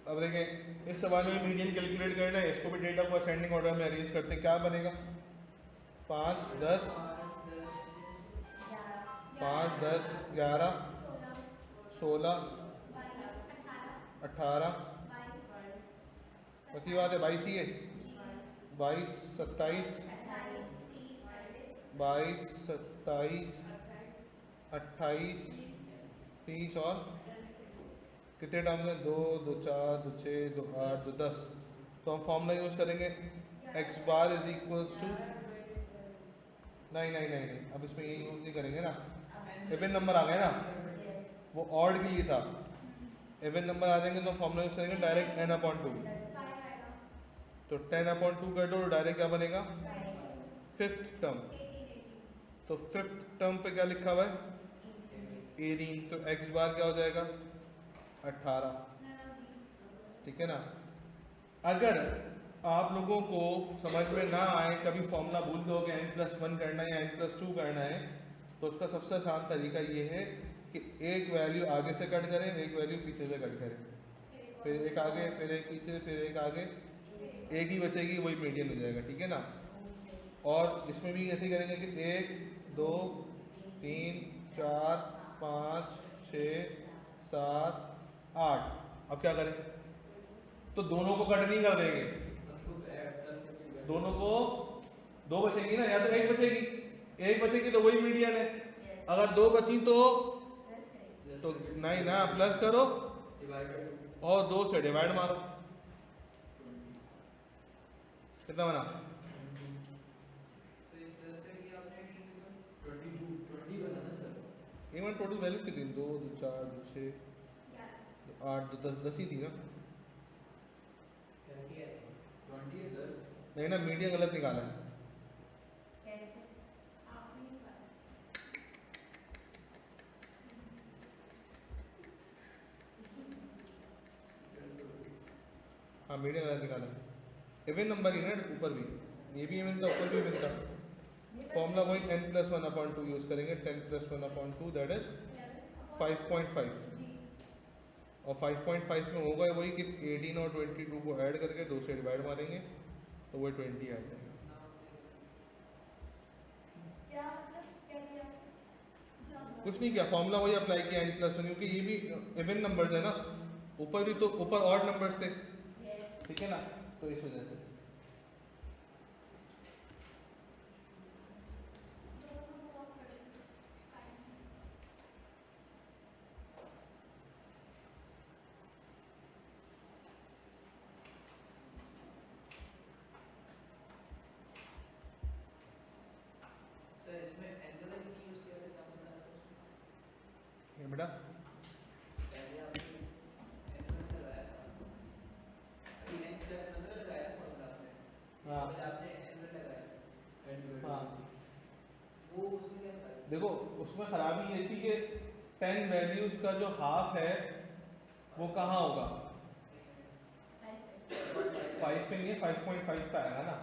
अब देखें, इस सवाल में मीडियन कैलकुलेट करना है। इसको भी डेटा को असेंडिंग ऑर्डर में अरेंज करते हैं। क्या बनेगा? 5, 10, 11, 16, 18, बाकी बात है 22 ही है। 22, 27, 22, 27, 28, 30 और कितने टर्म्स हैं? 2, 2, 4, 2, 6, 2, 8, 2, 10। तो हम फॉर्मूला यूज करेंगे X bar is equals to नहीं, अब इसमें ये यूज नहीं करेंगे ना, इवन नंबर आ गए ना, वो ऑड के लिए था। इवन नंबर आ जाएंगे तो फॉर्मूला यूज करेंगे डायरेक्ट n/2। तो 10/2 कर दो, डायरेक्ट क्या बनेगा? Fifth term. तो फिफ्थ टर्म पे क्या लिखा हुआ है? 18। तो एक्स बार क्या हो जाएगा? 18। ठीक है ना। अगर आप लोगों को समझ में ना आए, कभी फॉर्मूला भूल गए कि n+1 करना है या n+2 करना है, तो उसका सबसे आसान तरीका ये है कि एक वैल्यू आगे से कट करें, एक वैल्यू पीछे से कट करें, फिर एक आगे, फिर एक पीछे, फिर एक आगे, एक ही बचेगी, वही मीडियन हो जाएगा। ठीक है ना। और इसमें भी ऐसे ही करेंगे कि 1, 2, 3, 4, 5, 6, 7, 8। अब क्या करें? तो दोनों को कट नहीं कर देंगे, दोनों को दो बचेंगी ना, या तो एक बचेगी, एक बचेगी तो वही मीडियन है। अगर दो बची तो नहीं ना, प्लस करो और 2 से डिवाइड मारो। कितना बना? इवन टोटल वैल्यूज कितनी? 2, 2, 4, 2, 6, 8, 2, 10 ही थी ना। नहीं ना, मीडियन गलत निकाला है। हाँ, मीडियन गलत निकाला है। इवन नंबर ही ना ऊपर भी, ये भी इवन था, ऊपर भी इवन था। फॉर्मूला वही n+1/2 यूज करेंगे। 10+1/2 दैट इज 5.5। और 5.5 में होगा वही कि 18 और 22 को ऐड करके 2 से डिवाइड मारेंगे तो वही 20 आ जाएगा। कुछ नहीं किया, फॉर्मूला वही अप्लाई किया n+1, क्योंकि ये भी इवन नंबर्स है ना, ऊपर भी तो ऊपर ऑड नंबर्स थे। ठीक है ना, तो इस वजह से बेटा हाँ हाँ, देखो उसमें खराबी ये थी कि 10 वैल्यूज का जो हाफ है वो कहाँ होगा? 5 पे नहीं है, 5.5 पे आएगा ना।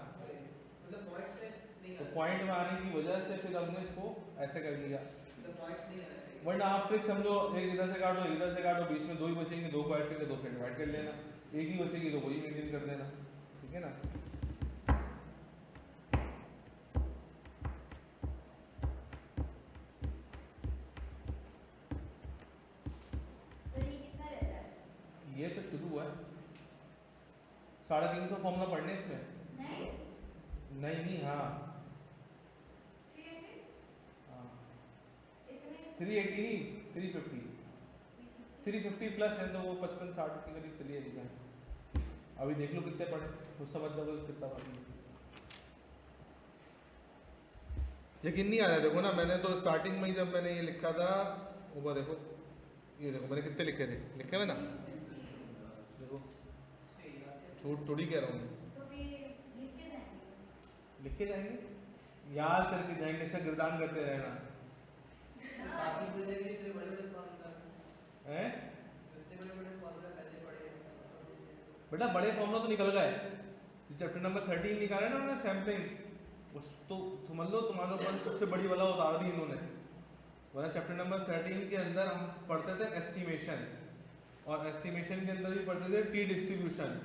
तो पॉइंट में आने की वजह से फिर हमने इसको ऐसे कर लिया। वरना आप ट्रिक समझो, एक इधर से काटो, इधर से काटो, बीच में 2 ही बचेंगे, 2 को ऐड करके 2 से डिवाइड कर लेना, एक ही बचेगी तो वही मेंटेन कर देना। ठीक है ना। ये तो शुरू हुआ है, 350 फॉर्मूला पढ़ने इसमें। नहीं हाँ 380 नहीं, 350 प्लस है, तो वो 55-60 के करीब चलिए लिखा है। अभी देख लो कितने पढ़े, उस समझ लो कितना बाकी है। यकीन नहीं आ रहा है। देखो ना, मैंने तो स्टार्टिंग में ही जब मैंने ये लिखा था, ऊपर देखो, ये देखो मैंने कितने लिखे थे, लिखे हुए ना, देखो झूठ थोड़ी कह रहा हूँ। लिख के जाएंगे, याद करके जाएंगे, इसका गिरदान करते रहना है। बेटा बड़े फॉर्मूला तो निकल गए, चैप्टर नंबर 13 निकाला ना उन्होंने सैम्पलिंग, उस तो समझ लो तुम्हारे ऊपर सबसे बड़ी वाला उतार दी इन्होंने। वरना चैप्टर नंबर 13 के अंदर हम पढ़ते थे एस्टिमेशन, और एस्टिमेशन के अंदर भी पढ़ते थे टी डिस्ट्रीब्यूशन,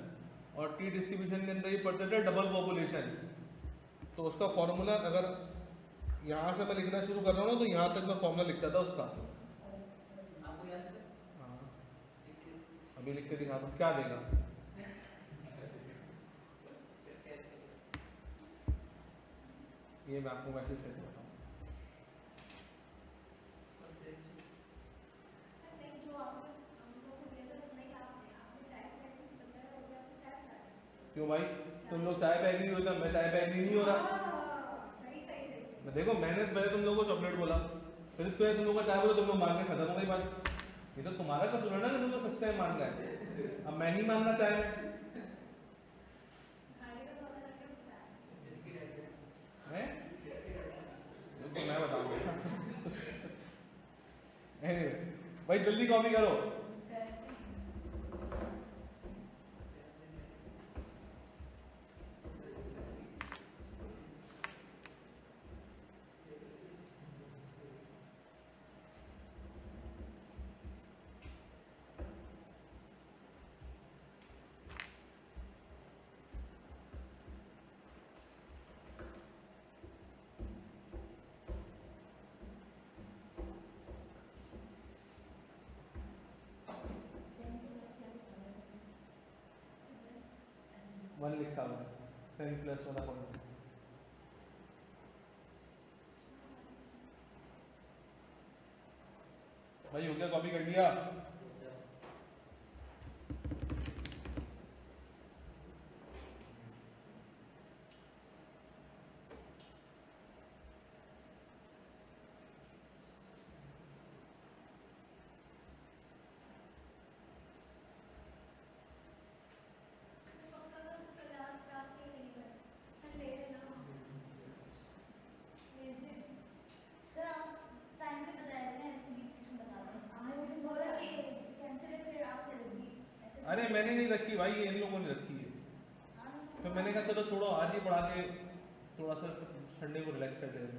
और टी डिस्ट्रीब्यूशन के अंदर ही पढ़ते थे डबल पॉपुलेशन। तो उसका फॉर्मूला अगर यहाँ से मैं लिखना शुरू कर रहा हूँ ना, तो यहाँ तक मैं फॉर्मूला लिखता था उसका। हाँ अभी लिख के दिखा दो, क्या देगा? ये मैं आपको मैसेज करके बताऊँ। सर नहीं जो आपने हम लोग को दिया था तो नहीं आपने चाय पैकेट बताया हो गया आपने चाय पिला दी। क्यों भाई, तुम लोग चाय पैक नहीं होता, मैं चाय पैक नहीं हो रहा। सही सही सही। मैं देखो मैंने पहले तुम लोगों को चॉकलेट बोला, फिर तो तुम लोगों का चाय बोला, तुम लोग मांग के खत्म हो गई बात। ये तो तुम्हारा कसूर है ना कि तुम लोग सस्ते में मांग रहे हैं। अब मैं नहीं मांगना चाय में खाने का तो ऑर्डर करके पूछा है। इसकी है हैं? तो मैं बताऊंगा। Anyway, भाई जल्दी कॉपी करो। वन लिखा हुआ है, 10 प्लस वाला पॉइंट। भाई हो गया, कॉपी कर लिया? अरे मैंने नहीं रखी भाई, ये इन लोगों ने रखी है। तो मैंने कहा चलो छोड़ो, आज ही पढ़ा के थोड़ा सा संडे को रिलैक्स कर लेते हैं।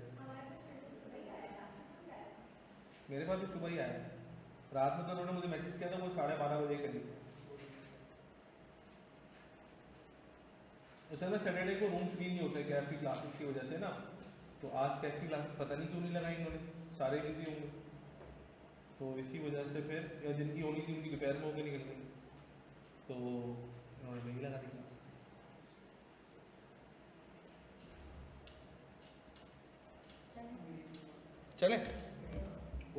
मेरे पास भी सुबह ही आया, रात में तो उन्होंने मुझे मैसेज किया था वो 12:30 बजे करीब। असल में सैटरडे को रूम फ्री नहीं होते कैफ की क्लासेस की वजह से ना, तो आज कैफ की क्लासेस पता नहीं क्यों नहीं लगाई इन्होंने, सारे बिजी होंगे तो इसी वजह से फिर, या जिनकी होनी थी उनकी दोपहर में होकर निकल गई, तो उन्होंने वही लगा दी क्लास। चले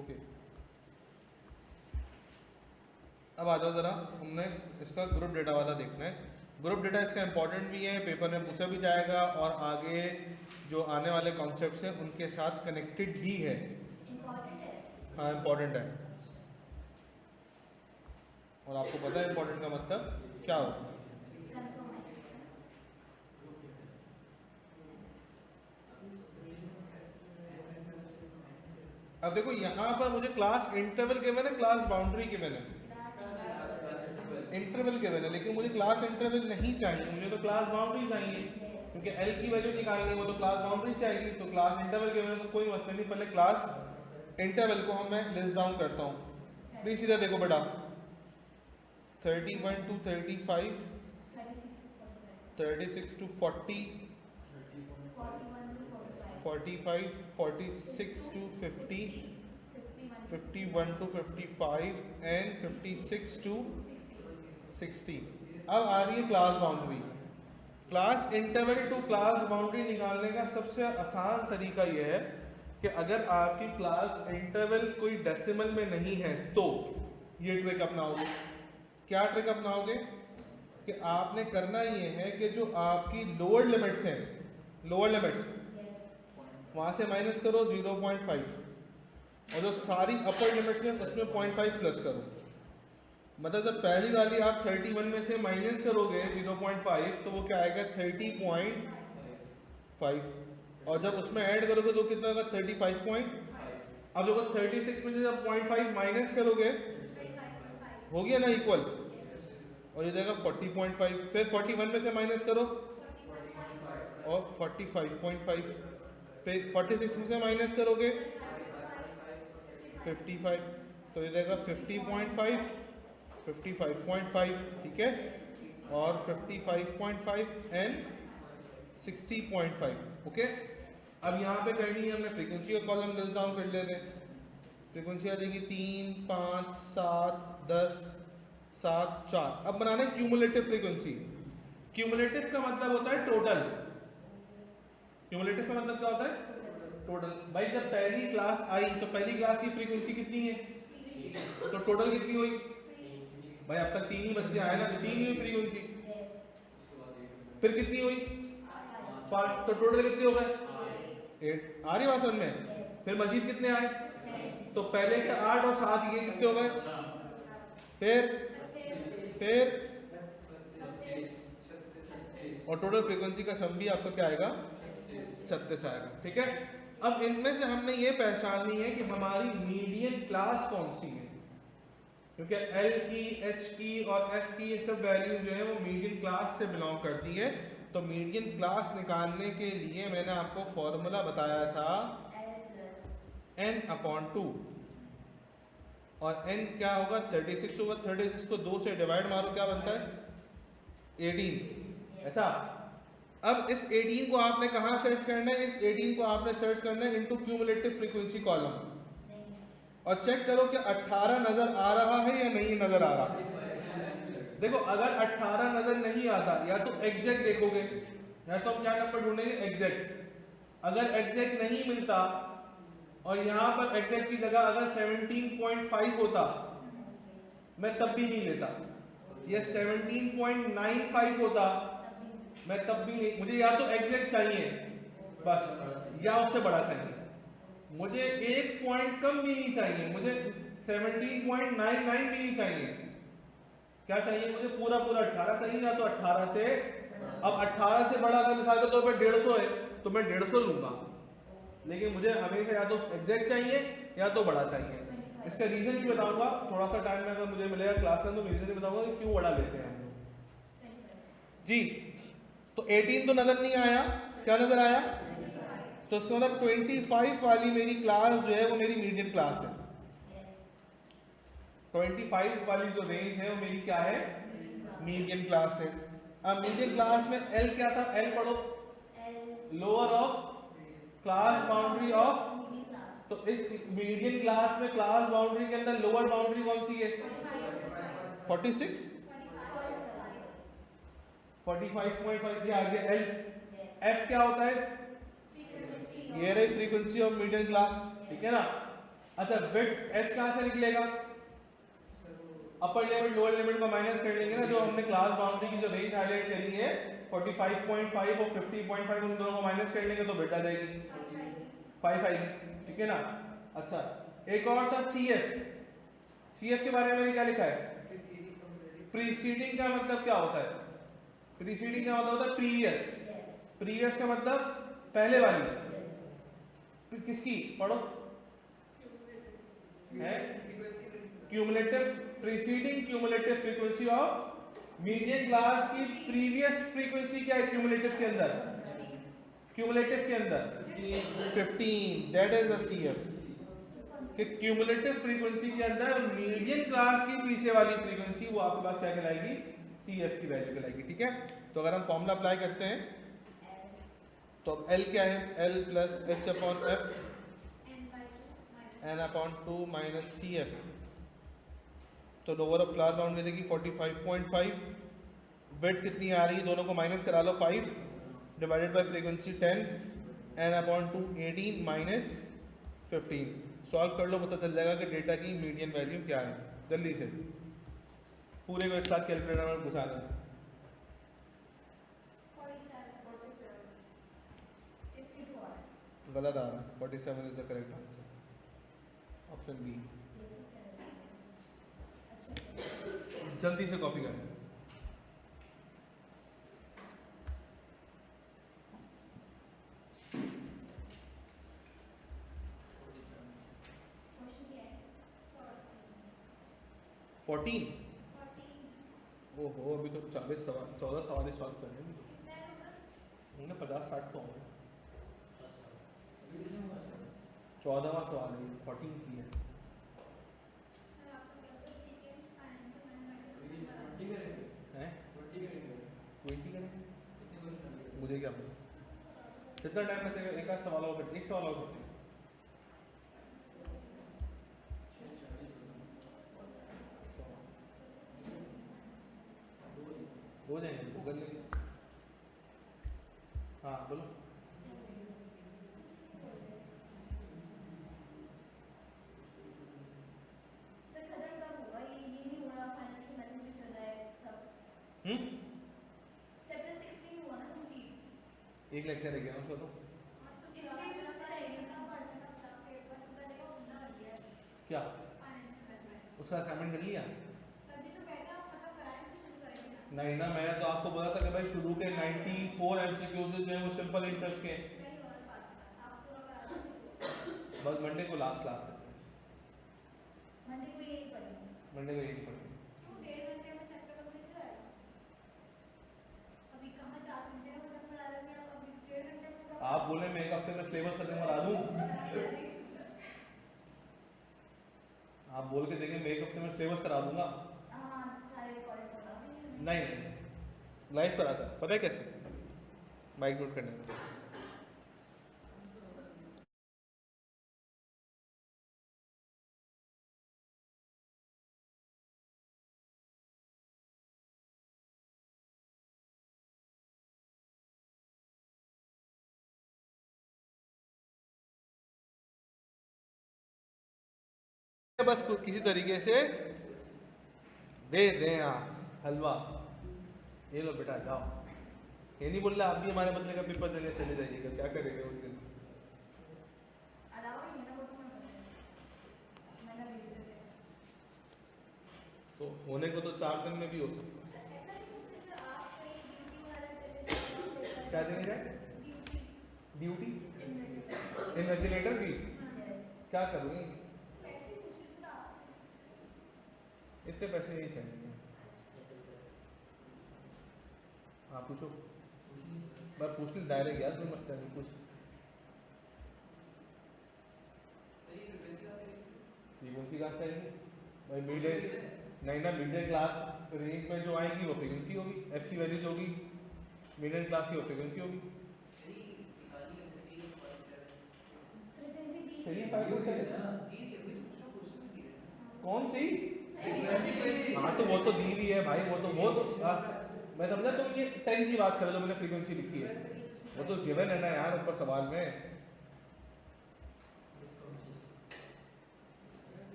ओके। अब आ जाओ जरा, हमने इसका ग्रुप डेटा वाला देखना है। ग्रुप डेटा इसका इंपॉर्टेंट भी है, पेपर में पूछा भी जाएगा और आगे जो आने वाले कॉन्सेप्ट्स हैं उनके साथ कनेक्टेड भी है। हाँ इम्पॉर्टेंट है, और आपको पता है इम्पॉर्टेंट का मतलब क्या होता है। अब देखो यहाँ पर मुझे क्लास इंटरवल के मैंने, क्लास बाउंड्री के मैंने इंटरवल के मैंने, लेकिन मुझे क्लास इंटरवल नहीं चाहिए, मुझे तो क्लास बाउंड्री चाहिए, क्योंकि एल की वैल्यू निकालनी है वो तो क्लास बाउंड्री से आएगी। तो क्लास इंटरवल के मैंने तो कोई मसला नहीं, पहले क्लास इंटरवल को हम मैं लिस्ट डाउन करता हूँ। प्लीज सीधा देखो बेटा, 31 to 35, 36 to 40, 45, 46 to 50, 51 to 55 and 56 to 60। अब आ रही है class boundary. Class interval to class boundary निकालने का सबसे आसान तरीका यह है कि अगर आपकी क्लास इंटरवल कोई डेसिमल में नहीं है तो ये ट्रिक अपनाओगे। क्या ट्रिक अपनाओगे कि आपने करना ये है कि जो आपकी लोअर लिमिट्स हैं, लोअर लिमिट्स वहाँ से माइनस करो 0.5, और जो सारी अपर लिमिट्स हैं उसमें 0.5 प्लस करो। मतलब जब पहली वाली आप 31 में से माइनस करोगे 0.5 तो वो क्या आएगा 30.5, और जब उसमें ऐड करोगे तो कितना होगा 35 अब जो 36 में से जब 0.5 माइनस करोगे हो गया ना इक्वल, और ये जाएगा 40.5। फिर 41 में से माइनस करो और 45.5, फिर 46 में से माइनस करोगे 55, तो ये जाएगा 50.5, 55.5, ठीक है, और 55.5 एंड 60.5, ओके। अब यहाँ पे करनी है हमने फ्रीक्वेंसी का कॉलम लिस्ट डाउन कर लेते हैं। फ्रीक्वेंसी आ जाएगी 3, 5, 7, 10, 7, 4। अब बनाना है क्यूमुलेटिव फ्रीक्वेंसी। क्यूमुलेटिव का मतलब होता है टोटल, क्यूमुलेटिव का मतलब क्या होता है? टोटल। भाई जब पहली क्लास आई तो पहली क्लास की फ्रीक्वेंसी कितनी है? तो टोटल कितनी हुई? भाई अब तक 3 ही बच्चे आए ना, तो 3 ही हुई फ्रीक्वेंसी। फिर कितनी हुई? 5। तो टोटल कितने हो गए? 8। आ रही बात समझ में? फिर मजीद कितने आए? तो पहले के 8 और 7 ये कितने हो गए? फिर और टोटल फ्रीक्वेंसी का सम भी आपका क्या आएगा? 36 आएगा। ठीक है। अब इनमें से हमने ये पहचाननी है कि हमारी मीडियन क्लास कौन सी है, क्योंकि एल की, एच की और एफ की ये सब वैल्यू जो है वो मीडियन क्लास से बिलोंग करती है। तो मीडियन क्लास निकालने के लिए मैंने आपको फॉर्मूला बताया था n/2 और n क्या होगा? 36 होगा। 36 को 2 से डिवाइड मारो, क्या बनता है? 18। ऐसा। अब इस 18 को आपने कहाँ सर्च करना है? इस 18 को आपने सर्च करना है इनटू क्यूमुलेटिव फ्रीक्वेंसी कॉलम और चेक करो कि 18 नजर आ रहा है या नहीं नजर आ रहा। देखो अगर 18 नजर नहीं आता या तो एग्जैक्ट देखोगे या तो हम क्या नंबर ढूंढेंगे? एग्जैक्ट। अगर एग्जैक्ट नहीं मिलता और यहाँ पर एग्जैक्ट की जगह अगर 17.5 होता मैं तब भी नहीं लेता, या 17.95 होता मैं तब भी नहीं। मुझे या तो एग्जैक्ट चाहिए बस या उससे बड़ा चाहिए, मुझे 1 पॉइंट कम भी नहीं चाहिए, मुझे 17.99 भी नहीं चाहिए। क्या चाहिए मुझे? पूरा 18 चाहिए, या तो 18 से। अब 18 से बड़ा अगर मिसाल के तौर पर 150 है तो मैं 150 लूंगा, लेकिन मुझे हमेशा या तो एग्जैक्ट चाहिए या तो बड़ा चाहिए। इसका रीजन भी बताऊंगा थोड़ा सा टाइम में, अगर मुझे मिलेगा क्लास में तो रीजन भी बताऊंगा कि क्यों बड़ा लेते हैं हम लोग जी। तो 18 तो नजर नहीं आया, क्या नजर आया? तो इसका मतलब 25 वाली मेरी क्लास जो है वो मेरी मीडियन क्लास है। 25 वाली जो रेंज है वो मेरी क्या है? मीडियन क्लास है। अब मीडियन क्लास में एल क्या था? एल पढ़ो, lower of class boundary of. तो इस मीडियन क्लास में क्लास बाउंड्री के अंदर लोअर बाउंड्री कौन सी है? 46 45.5 ये आ गया एल। एफ क्या होता है? ये रही फ्रीक्वेंसी ऑफ मीडियन क्लास। ठीक है ना। अच्छा विड्थ एच कहां से निकलेगा? अपर लिमिट लोअर लिमिट को माइनस कर लेंगे ना, जो हमने क्लास बाउंड्री की जो रेंज हाईलाइट करी है 45.5 और 50.5 उन दोनों को माइनस कर लेंगे तो बेट आ जाएगी 5 आएगी। ठीक है ना। अच्छा एक और था CF। CF के बारे में मैंने क्या लिखा है? प्रीसीडिंग का मतलब क्या होता है? प्रीसीडिंग का मतलब होता है प्रीवियस। प्रीवियस का मतलब पहले वाली। किसकी पढ़ो? है cumulative preceding cumulative frequency of median class की प्रीवियस फ्रीक्वेंसी क्या है क्यूमुलेटिव के अंदर? क्यूमुलेटिव के अंदर 15, दैट इज अ CF। कि क्यूमुलेटिव फ्रीक्वेंसी के अंदर मीडियन क्लास की पीछे वाली फ्रीक्वेंसी वो आपके पास क्या कहलाएगी? CF की वैल्यू कहलाएगी। ठीक है। तो अगर हम फॉर्मूला अप्लाई करते हैं तो अब L क्या है? L plus H/F n/2 minus CF। तो लोअर ऑफ क्लास बाउंड्री देगी 45.5। विड्थ कितनी आ रही है? दोनों को माइनस करा लो, 5 divided by frequency 10 n/2 18 minus 15। Solve कर लो, पता चल जाएगा कि डेटा की मीडियन वैल्यू क्या है। जल्दी से पूरे को एक साथ कैलकुलेटर में घुसा दें। गलत आ रहा है। 47 is the correct answer, option B. जल्दी से कॉपी करें। फोर्टीन। ओहो अभी तो 14 सवाल सॉल्व करने हैं। 50-60 तो होंगे। 14वां सवाल है, 14 की है। हैं 20 करेंगे? मुझे क्या पता कितना टाइम बचेगा? एक आध सवाल और करते, एक सवाल और करते हैं। हो जाएंगे, गूगल लेंगे। हाँ बोलो। एक लेक्चर रह गया उसका तो इसके भी तो पढ़ाएंगे ना पढ़ने का पेपर से चलेगा उतना बढ़ गया क्या फाइनेंस में उसका असाइनमेंट कर लिया? तभी तो कहते हैं आप खत्म कराएं फिर शुरू करेंगे ना नहीं ना, मैंने तो आपको बोला था कि भाई शुरू के 94 एमसीक्यूज जो है वो सिंपल इंटरेस्ट के हैं। नहीं हो रहा साथ आप पूरा करा दो बस मंडे को लास्ट क्लास करते हैं, मंडे को यही पढ़ेंगे मंडे को यही पढ़ेंगे। तो 1.5 घंटे में चैप्टर कंप्लीट हो जाएगा अभी कहाँ 4 घंटे में खत्म करा देंगे आप अभी 1.5 घंटे में पूरा आप बोले मैं एक हफ्ते में सिलेबस खत्म करा दूं, आप बोल के देखें मैं एक हफ्ते में सिलेबस करा दूंगा। हाँ सारे रिकॉर्डिंग करा देंगे नहीं लाइव करा कर, पता है कैसे? माइक म्यूट करने में। बस किसी तरीके से दे दें आप हलवा, ये लो बेटा जाओ। ये नहीं बोल रहा आप भी हमारे बदले का पेपर देने चले जाइएगा, क्या करेंगे उस दिन? अलावा ही है ना वो तो मैंने वीडियो देखा तो होने को तो 4 दिन में भी हो सकता है। ऐसा नहीं कुछ जैसे आप कहीं ड्यूटी वाले क्या देंगे? ड्यूटी ड्यूटी इन्वेजिलेटर भी क्या करूँगी? ऐसे ही कुछ भी था इतने पैसे नहीं चाहिए। हाँ पूछो, मैं पूछ ली डायरेक्ट यार, कोई मसला नहीं कुछ। फ्रीक्वेंसी कहाँ से आएगी भाई? मिड डे नहीं ना, मिड डे क्लास रेंज में जो आएगी वो फ्रीक्वेंसी होगी, एफ की वैल्यू जो होगी मिड डे क्लास की वो फ्रीक्वेंसी होगी। चलिए कौन सी? हाँ तो वो तो दी हुई है भाई, वो तो मैं समझा तुम ये 10 की बात कर रहे हो, मैंने फ्रीक्वेंसी लिखी है, वो तो गिवन है ना यार ऊपर सवाल में।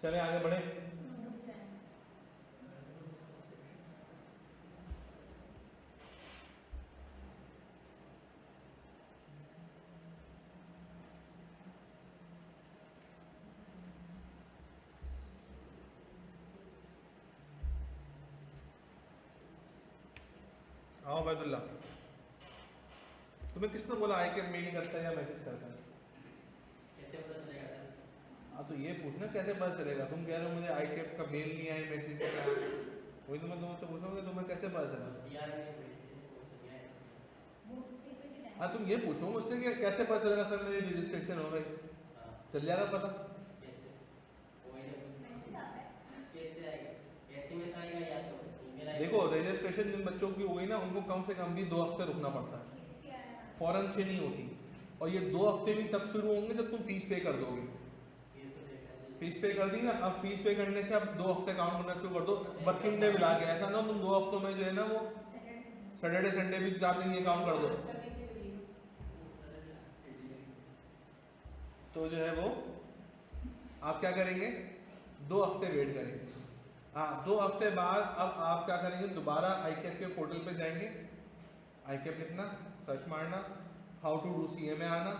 चले आगे बढ़े। हाँ बैदुल्ला, तुम्हें किसने बोला आई के मेल करता है या मैसेज करता है? हाँ तो ये पूछना कैसे पता चलेगा? तुम कह रहे हो मुझे आई कैप का मेल नहीं आया, मैसेज नहीं आया, वही तो मैं तुमसे पूछूंगा तुम्हें कैसे पता चला? हाँ तुम ये पूछो मुझसे कि कैसे पता चलेगा सर मेरी रजिस्ट्रेशन हो गई? चल जाएगा पता। देखो रजिस्ट्रेशन जिन बच्चों की हो गई ना उनको कम से कम भी 2 हफ्ते रुकना पड़ता है, फौरन से नहीं होती। और ये 2 हफ्ते भी तब शुरू होंगे जब तुम फीस पे कर दोगे। फीस पे कर दी ना, अब फीस पे करने से अब 2 हफ्ते काउंट करना शुरू कर दो, वर्किंग डे मिला के। ऐसा ना तुम 2 हफ्तों में जो है ना वो सैटरडे संडे भी 4 दिन ये काउंट कर दो, तो जो है वो आप क्या करेंगे? 2 हफ्ते वेट करेंगे। हाँ 2 हफ्ते बाद अब आप क्या करेंगे? दोबारा आईकैप के पोर्टल पे जाएंगे, आईकैप लिखना, सर्च मारना, हाउ टू डू CA में आना,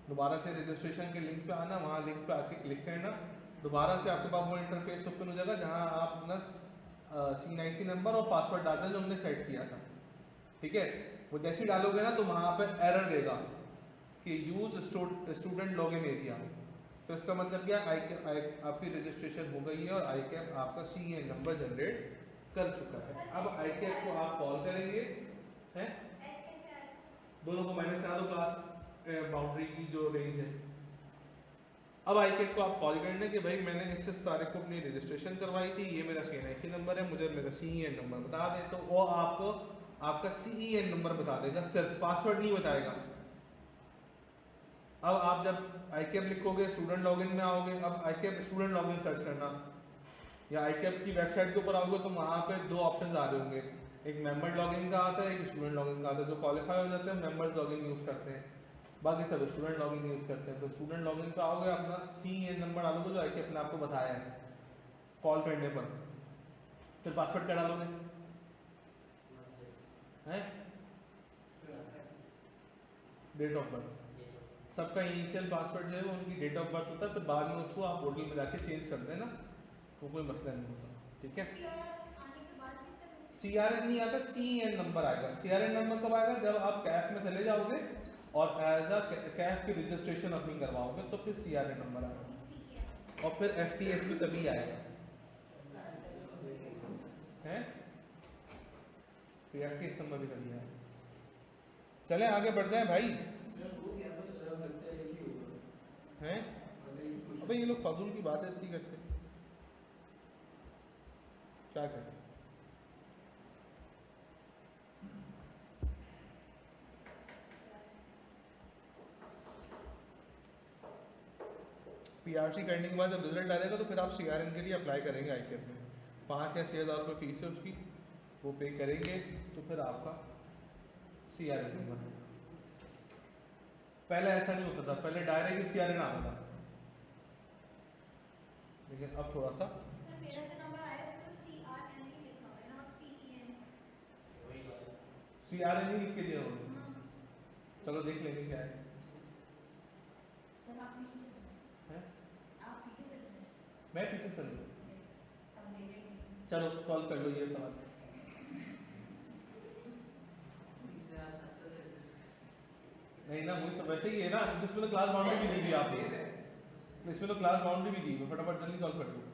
दोबारा से रजिस्ट्रेशन के लिंक पे आना, वहाँ लिंक पे आके क्लिक करना, दोबारा से आपके पास वो इंटरफेस ओपन हो जाएगा जहाँ आप अपना C90 नंबर और पासवर्ड डालना जो हमने सेट किया था। ठीक है, वो जैसे ही डालोगे ना तो वहाँ पे एरर देगा कि यूज स्टूडेंट लॉगिन एरिया। तो इसका मतलब क्या? आपकी रजिस्ट्रेशन हो गई है और आईकैप आपका CA नंबर जनरेट कर चुका है। अब आईकैप को आप कॉल करेंगे, हैं दोनों को माइनस करा दो क्लास बाउंड्री की जो रेंज है। अब आईकैप को आप कॉल करने कि भाई मैंने इस तारीख को अपनी रजिस्ट्रेशन करवाई थी, ये मेरा CNIC नंबर है, मुझे मेरा CEN नंबर बता दें, तो वो आपको आपका CEN नंबर बता देगा, सिर्फ पासवर्ड नहीं बताएगा। अब आप जब आईकैप लिखोगे स्टूडेंट लॉगिन में आओगे, अब आईकैप स्टूडेंट लॉगिन सर्च करना या आईकैप की वेबसाइट के ऊपर आओगे तो वहाँ पे 2 ऑप्शन आ रहे होंगे, एक मेंबर लॉगिन का आता है, एक स्टूडेंट लॉगिन का आता है। जो क्वालिफाई हो जाते हैं मेंबर्स लॉगिन यूज़ करते हैं, बाकी सब स्टूडेंट लॉगिन यूज़ करते हैं। तो स्टूडेंट लॉगिन पे आओगे, अपना CEN नंबर डालोगे जो आईकैप ने आपको बताया है कॉल करने पर, फिर पासवर्ड क्या डालोगे? है डेट ऑफ बर्थ। सबका इनिशियल पासवर्ड जो है वो उनकी डेट ऑफ बर्थ होता है, फिर बाद में उसको आप पोर्टल में जाके चेंज कर देना, तो कोई मसला नहीं होता। ठीक है, आने के बाद भी तक CRN नहीं आता, CEN नंबर आएगा। CRN नंबर कब आएगा? जब आप कैफ में चले जाओगे और एज अ कैफ की रजिस्ट्रेशन अपनी करवाओगे तो फिर CRN नंबर आएगा, इसी के और फिर FTS भी तभी आएगा है, फिर FTS नंबर भी तभी आएगा। चले आगे बढ़ जाए भाई। हैं अबे ये लोग फाजूल की बात इतनी करते, क्या करें? PRC करने के बाद जब रिजल्ट आएगा तो फिर आप CRN के लिए अप्लाई करेंगे ICAP में। 5 या 6 हज़ार रुपये फीस है उसकी, वो पे करेंगे तो फिर आपका CRN नंबर आएगा। पहले ऐसा नहीं होता था, पहले डायरेक्ट CRN आता था, लेकिन अब थोड़ा सा सर मेरा जो नंबर आया है उसको CRN ही लिखा हुआ है नॉट CEN। CRN ही लिख के दिया उन्होंने। चलो देख लेंगे क्या है। सर आप पीछे हैं? आप पीछे चल रहे हैं। मैं पीछे चल रहा हूँ। अब मेरे चलो सॉल्व कर लो ये सवाल। नहीं ना, मुझे वैसे ही है ना, इसमें तो क्लास बाउंड्री भी नहीं दी आपने, इसमें तो क्लास बाउंड्री भी दी, फटाफट जल्दी सॉल्व कर दो।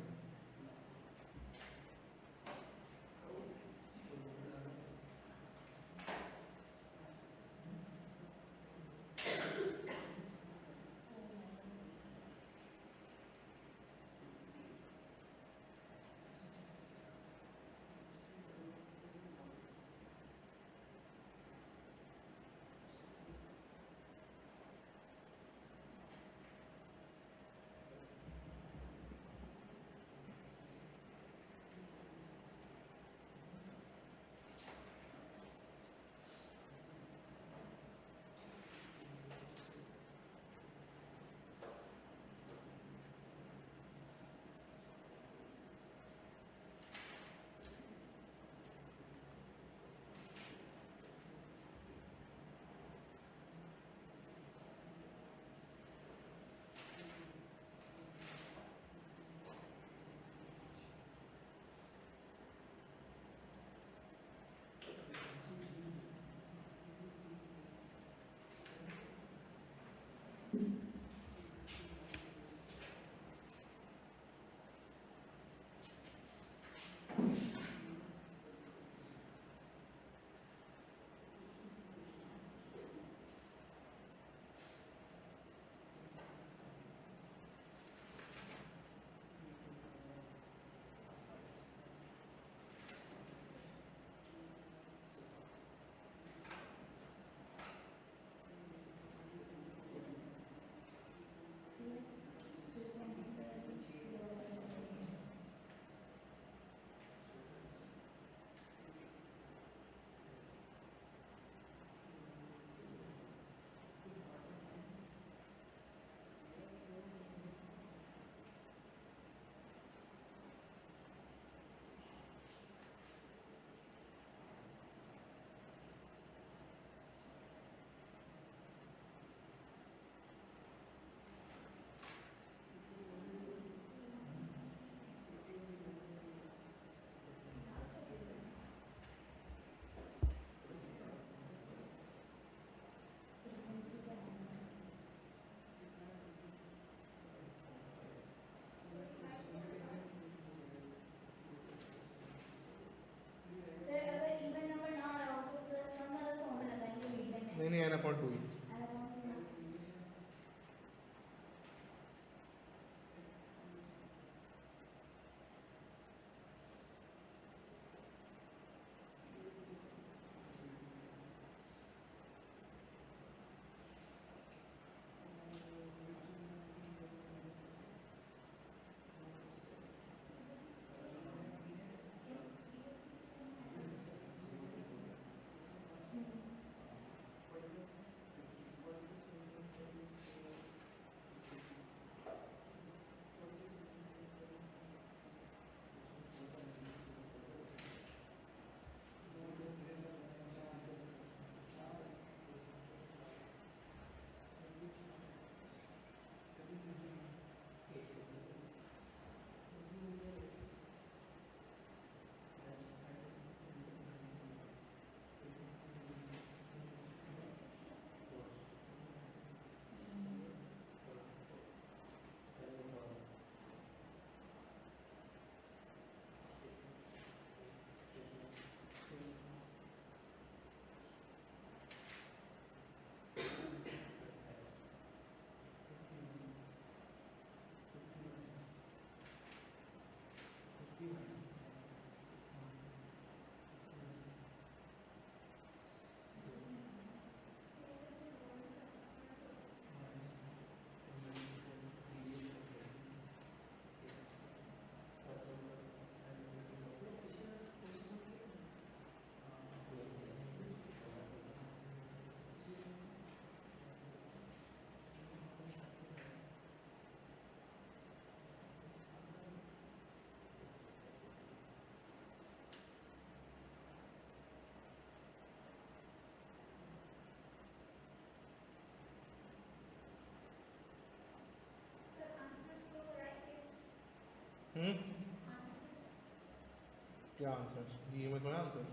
क्या आंसर्स ये में थोड़ा आंसर्स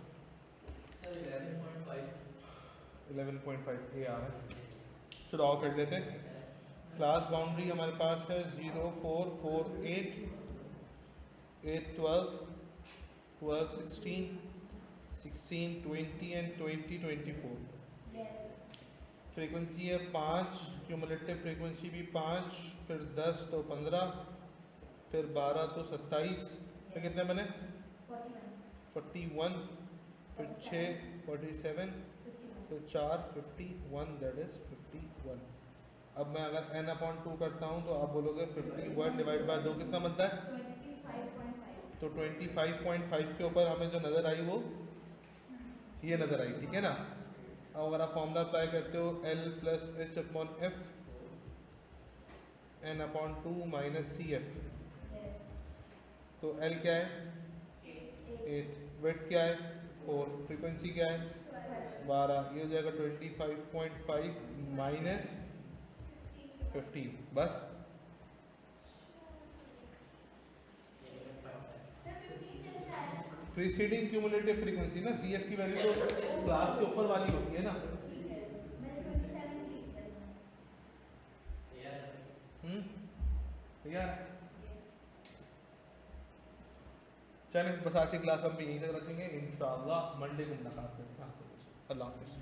सर 11.5 11.5 ये आ रहा है। चलो और कर लेते हैं। क्लास बाउंड्री हमारे पास है 0 4 4 8 8 12 12 16 16 20 एंड 20 24। फ्रीक्वेंसी है 5, क्यूमुलेटिव फ्रीक्वेंसी भी 5, फिर 10 तो 15, फिर 12 तो 27, फिर कितने बने 41, फिर 6 47, फिर 4 51, दैट इज 51। अब मैं अगर n/2 करता हूँ तो आप बोलोगे 51 डिवाइड बाय 2 कितना बनता है? 25.5 तो 25.5 के ऊपर हमें जो नज़र आई वो ये नज़र आई, ठीक है ना। अब अगर आप फॉर्मूला अप्लाई करते हो L plus H upon F n/2 minus C F, तो L क्या है 8, विड्थ क्या है 4, फ्रीक्वेंसी क्या है 12, ये हो जाएगा 25.5 माइनस 15, बस। प्रीसीडिंग क्यूमुलेटिव फ्रीक्वेंसी ना, सी एफ की वैल्यू तो क्लास के ऊपर वाली होती है ना। यार चलें, बस आज की क्लास हम भी यहीं तक रखेंगे। इंशाअल्लाह मंडे को मुलाकात करते हैं। अल्लाह हाफ़िज़।